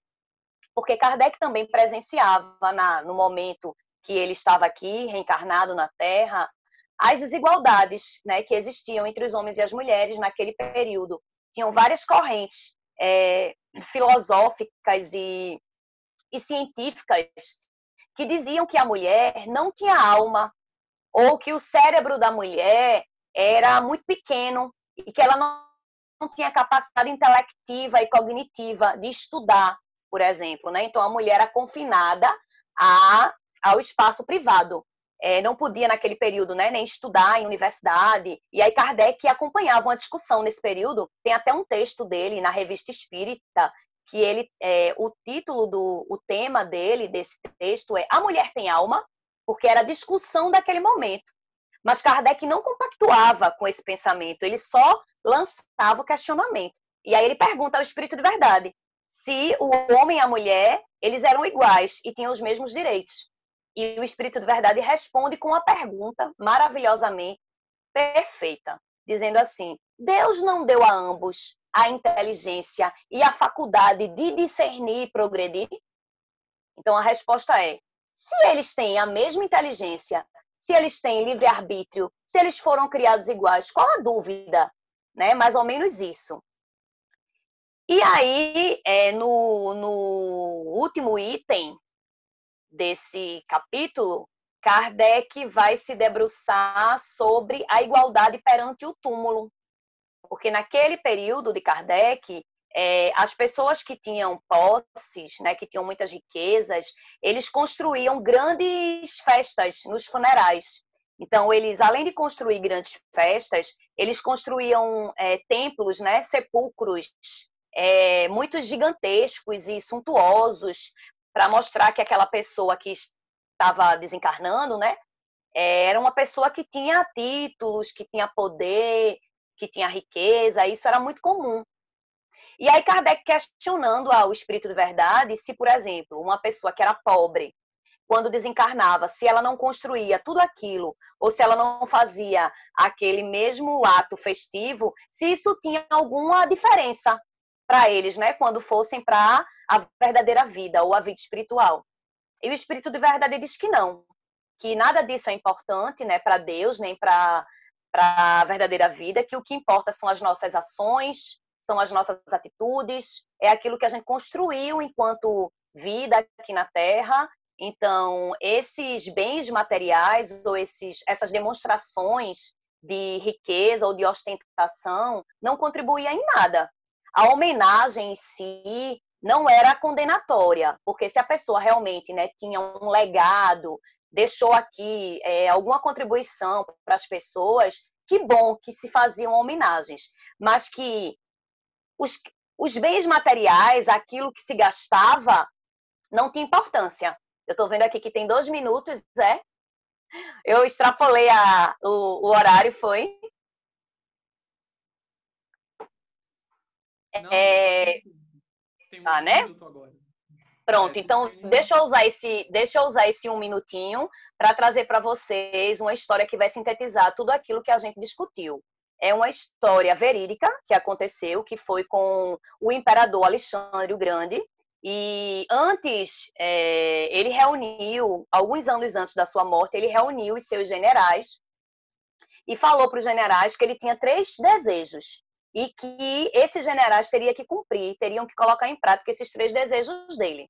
Porque Kardec também presenciava, no momento que ele estava aqui, reencarnado na Terra, as desigualdades, né, que existiam entre os homens e as mulheres naquele período. Tinham várias correntes filosóficas e científicas que diziam que a mulher não tinha alma, ou que o cérebro da mulher era muito pequeno e que ela não tinha capacidade intelectiva e cognitiva de estudar, por exemplo, né? Então, a mulher era confinada ao espaço privado. Não podia, naquele período, né, nem estudar em universidade. E aí Kardec acompanhava uma discussão nesse período. Tem até um texto dele na Revista Espírita, que ele, o título o tema desse texto é A Mulher Tem Alma? Porque era a discussão daquele momento. Mas Kardec não compactuava com esse pensamento, ele só lançava o questionamento. E aí ele pergunta ao Espírito de Verdade se o homem e a mulher, eles eram iguais e tinham os mesmos direitos. E o Espírito de Verdade responde com uma pergunta maravilhosamente perfeita, dizendo assim: Deus não deu a ambos a inteligência e a faculdade de discernir e progredir? Então a resposta é: se eles têm a mesma inteligência, se eles têm livre-arbítrio, se eles foram criados iguais, qual a dúvida? Né? Mais ou menos isso. E aí, no último item desse capítulo, Kardec vai se debruçar sobre a igualdade perante o túmulo. Porque naquele período de Kardec, as pessoas que tinham posses, né, que tinham muitas riquezas, eles construíam grandes festas nos funerais. Então, eles, além de construir grandes festas, eles construíam templos, né, sepulcros, muito gigantescos e suntuosos, para mostrar que aquela pessoa que estava desencarnando, né, era uma pessoa que tinha títulos, que tinha poder, que tinha riqueza. Isso era muito comum. E aí Kardec questionando ao Espírito de Verdade se, por exemplo, uma pessoa que era pobre, quando desencarnava, se ela não construía tudo aquilo, ou se ela não fazia aquele mesmo ato festivo, se isso tinha alguma diferença para eles, né, quando fossem para a verdadeira vida, ou a vida espiritual. E o Espírito de Verdade diz que não, que nada disso é importante, né, para Deus, nem para a verdadeira vida, que o que importa são as nossas ações, são as nossas atitudes, é aquilo que a gente construiu enquanto vida aqui na Terra. Então, esses bens materiais ou essas demonstrações de riqueza ou de ostentação não contribuíam em nada. A homenagem em si não era condenatória, porque se a pessoa realmente, né, tinha um legado, deixou aqui alguma contribuição para as pessoas, que bom que se faziam homenagens, mas que os bens materiais, aquilo que se gastava, não tinha importância. Eu estou vendo aqui que tem 2 minutos, Eu extrapolei o horário, foi? Não, temos né? 1 minuto agora. Pronto, então deixa eu usar esse 1 minutinho para trazer para vocês uma história que vai sintetizar tudo aquilo que a gente discutiu. É uma história verídica que aconteceu, que foi com o imperador Alexandre o Grande. E antes, ele reuniu, alguns anos antes da sua morte, ele reuniu os seus generais e falou para os generais que ele tinha 3 desejos e que esses generais teriam que cumprir, teriam que colocar em prática esses 3 desejos dele.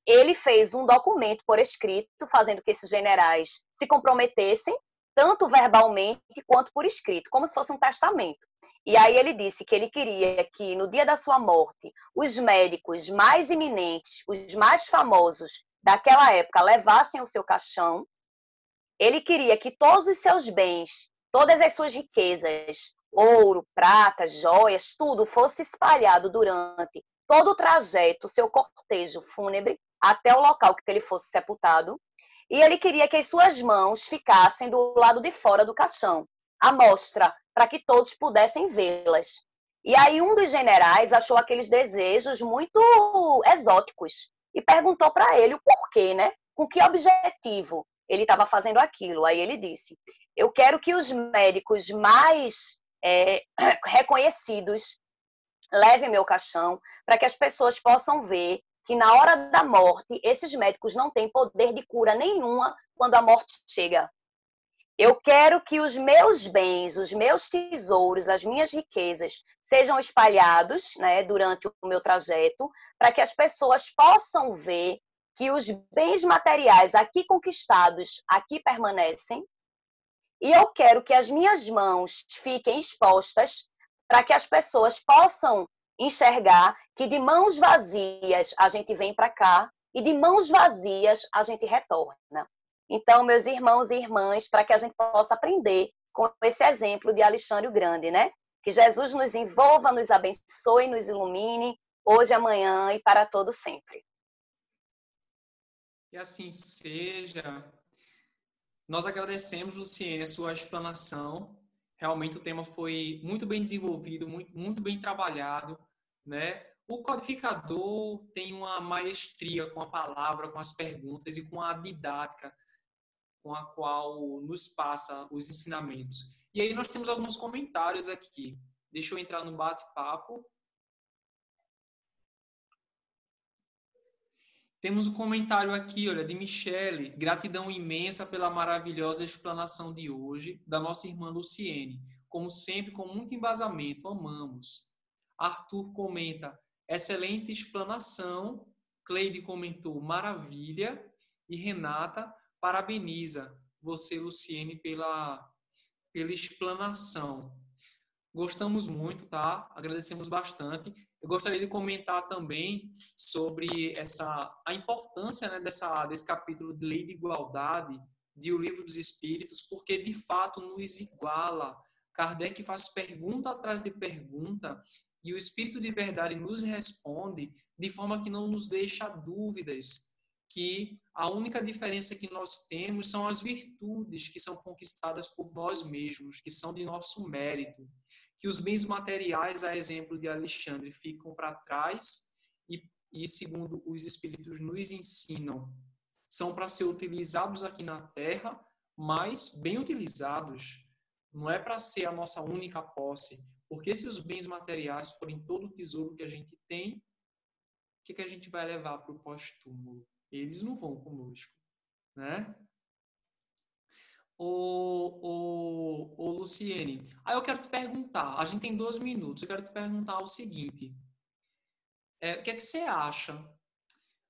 Ele fez um documento por escrito, fazendo que esses generais se comprometessem, tanto verbalmente quanto por escrito, como se fosse um testamento. E aí ele disse que ele queria que, no dia da sua morte, os médicos mais eminentes, os mais famosos daquela época, levassem o seu caixão. Ele queria que todos os seus bens, todas as suas riquezas, ouro, prata, joias, tudo fosse espalhado durante todo o trajeto, o seu cortejo fúnebre, até o local que ele fosse sepultado. E ele queria que as suas mãos ficassem do lado de fora do caixão, mostra, para que todos pudessem vê-las. E aí um dos generais achou aqueles desejos muito exóticos e perguntou para ele o porquê, né? Com que objetivo ele estava fazendo aquilo. Aí ele disse: eu quero que os médicos mais reconhecidos levem meu caixão para que as pessoas possam ver que na hora da morte esses médicos não têm poder de cura nenhuma quando a morte chega. Eu quero que os meus bens, os meus tesouros, as minhas riquezas sejam espalhados, né, durante o meu trajeto, para que as pessoas possam ver que os bens materiais aqui conquistados, aqui permanecem. E eu quero que as minhas mãos fiquem expostas para que as pessoas possam enxergar que de mãos vazias a gente vem para cá e de mãos vazias a gente retorna. Então, meus irmãos e irmãs, para que a gente possa aprender com esse exemplo de Alexandre o Grande, né? Que Jesus nos envolva, nos abençoe, nos ilumine, hoje, amanhã e para todo sempre. Que assim seja. Nós agradecemos, Luciene, a sua explanação. Realmente o tema foi muito bem desenvolvido, muito bem trabalhado, né? O codificador tem uma maestria com a palavra, com as perguntas e com a didática com a qual nos passa os ensinamentos. E aí nós temos alguns comentários aqui. Deixa eu entrar no bate-papo. Temos um comentário aqui, olha, de Michele. Gratidão imensa pela maravilhosa explanação de hoje, da nossa irmã Luciene. Como sempre, com muito embasamento, amamos. Arthur comenta, excelente explanação. Cleide comentou, maravilha. E Renata parabeniza você, Luciene, pela explanação. Gostamos muito, tá? Agradecemos bastante. Eu gostaria de comentar também sobre a importância, né, desse capítulo de Lei de Igualdade de O Livro dos Espíritos, porque de fato nos iguala. Kardec faz pergunta atrás de pergunta e o Espírito de Verdade nos responde de forma que não nos deixa dúvidas, que a única diferença que nós temos são as virtudes que são conquistadas por nós mesmos, que são de nosso mérito, que os bens materiais, a exemplo de Alexandre, ficam para trás e, segundo os Espíritos nos ensinam, são para ser utilizados aqui na Terra, mas bem utilizados. Não é para ser a nossa única posse, porque se os bens materiais forem todo o tesouro que a gente tem, o que a gente vai levar para o pós-túmulo? Eles não vão conosco, né? Ô Luciene, aí eu quero te perguntar, a gente tem 2 minutos, eu quero te perguntar o seguinte, o que é que você acha,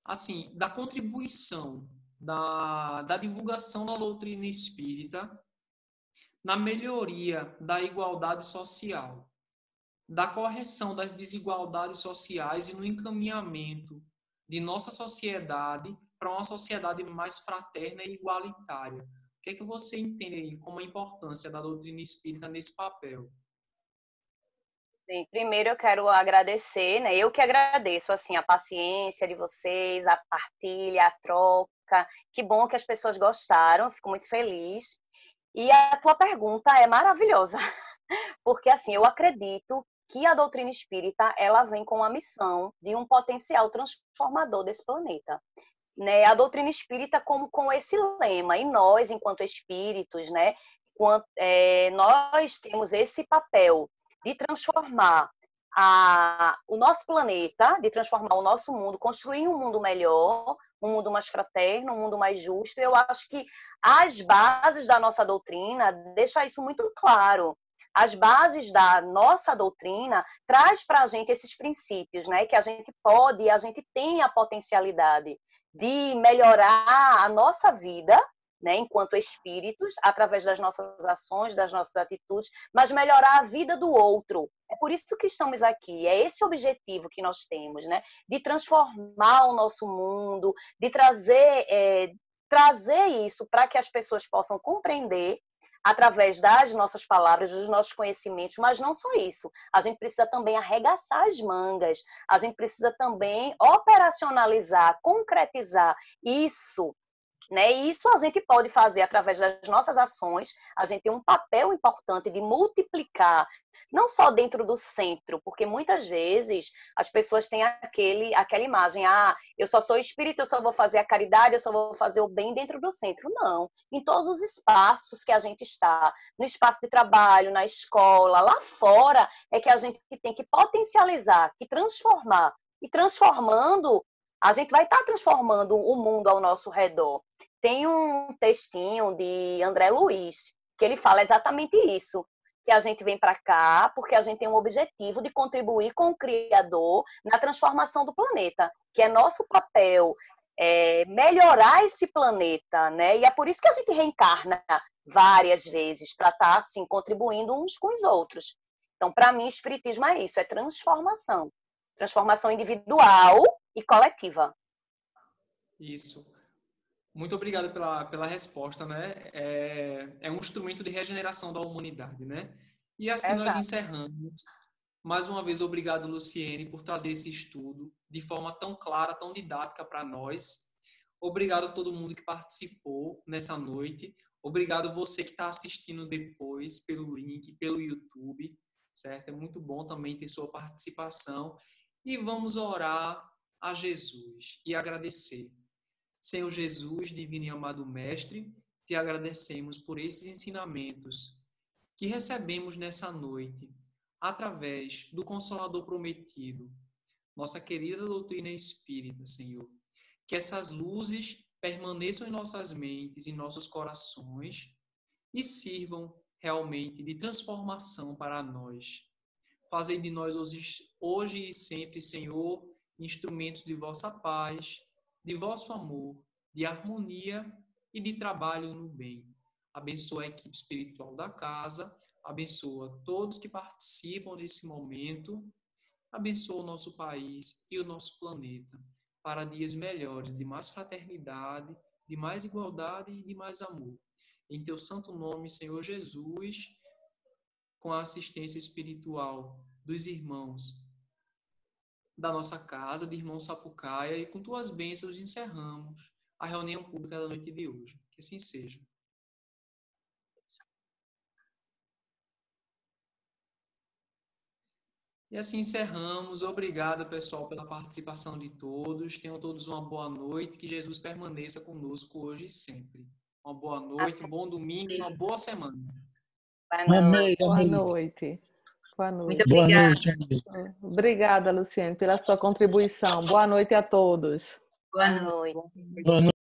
assim, da contribuição da divulgação da doutrina espírita na melhoria da igualdade social, da correção das desigualdades sociais e no encaminhamento de nossa sociedade para uma sociedade mais fraterna e igualitária? O que é que você entende aí como a importância da doutrina espírita nesse papel? Bem, primeiro eu quero agradecer, né? Eu que agradeço assim a paciência de vocês, a partilha, a troca. Que bom que as pessoas gostaram, fico muito feliz. E a tua pergunta é maravilhosa, porque assim, eu acredito que a doutrina espírita, ela vem com a missão de um potencial transformador desse planeta. Né? A doutrina espírita como com esse lema, e nós, enquanto espíritos, né, nós temos esse papel de transformar o nosso planeta, de transformar o nosso mundo, construir um mundo melhor, um mundo mais fraterno, um mundo mais justo. Eu acho que as bases da nossa doutrina deixam isso muito claro. As bases da nossa doutrina traz para a gente esses princípios, né? Que a gente pode, a gente tem a potencialidade de melhorar a nossa vida, né, enquanto espíritos, através das nossas ações, das nossas atitudes, mas melhorar a vida do outro. É por isso que estamos aqui, é esse objetivo que nós temos, né, de transformar o nosso mundo, de trazer isso para que as pessoas possam compreender através das nossas palavras, dos nossos conhecimentos, mas não só isso. A gente precisa também arregaçar as mangas, a gente precisa também operacionalizar, concretizar isso né? E isso a gente pode fazer através das nossas ações. A gente tem um papel importante de multiplicar, não só dentro do centro, porque muitas vezes as pessoas têm aquela imagem, eu só sou espírita, eu só vou fazer a caridade, eu só vou fazer o bem dentro do centro. Não, em todos os espaços que a gente está, no espaço de trabalho, na escola, lá fora, é que a gente tem que potencializar, que transformar. E transformando, a gente vai estar transformando o mundo ao nosso redor. Tem um textinho de André Luiz, que ele fala exatamente isso, que a gente vem para cá porque a gente tem um objetivo de contribuir com o Criador na transformação do planeta, que é nosso papel, melhorar esse planeta, né? E é por isso que a gente reencarna várias vezes, para estar assim, contribuindo uns com os outros. Então, para mim, espiritismo é isso, é transformação. Transformação individual e coletiva. Isso. Muito obrigado pela resposta, né? É um instrumento de regeneração da humanidade, né? E assim nós Exato. encerramos. Mais uma vez, obrigado, Luciene, por trazer esse estudo de forma tão clara, tão didática para nós. Obrigado a todo mundo que participou nessa noite. Obrigado você que está assistindo depois pelo link, pelo YouTube, certo? É muito bom também ter sua participação. E vamos orar a Jesus e agradecer. Senhor Jesus, divino e amado Mestre, te agradecemos por esses ensinamentos que recebemos nessa noite, através do Consolador prometido, nossa querida doutrina espírita, Senhor. Que essas luzes permaneçam em nossas mentes e nossos corações e sirvam realmente de transformação para nós. Fazei de nós hoje e sempre, Senhor, instrumentos de vossa paz, de vosso amor, de harmonia e de trabalho no bem. Abençoa a equipe espiritual da casa, abençoa todos que participam desse momento, abençoa o nosso país e o nosso planeta para dias melhores, de mais fraternidade, de mais igualdade e de mais amor. Em teu santo nome, Senhor Jesus, com a assistência espiritual dos irmãos da nossa casa, de irmão Sapucaia, e com tuas bênçãos encerramos a reunião pública da noite de hoje. Que assim seja. E assim encerramos. Obrigado, pessoal, pela participação de todos. Tenham todos uma boa noite. Que Jesus permaneça conosco hoje e sempre. Uma boa noite, um bom domingo, uma boa semana. Amém, Boa amém. noite. Boa Muito noite. Boa obrigada. noite, amém. Obrigada, Luciene, pela sua contribuição. Boa noite a todos. Boa Boa noite. noite. Boa noite.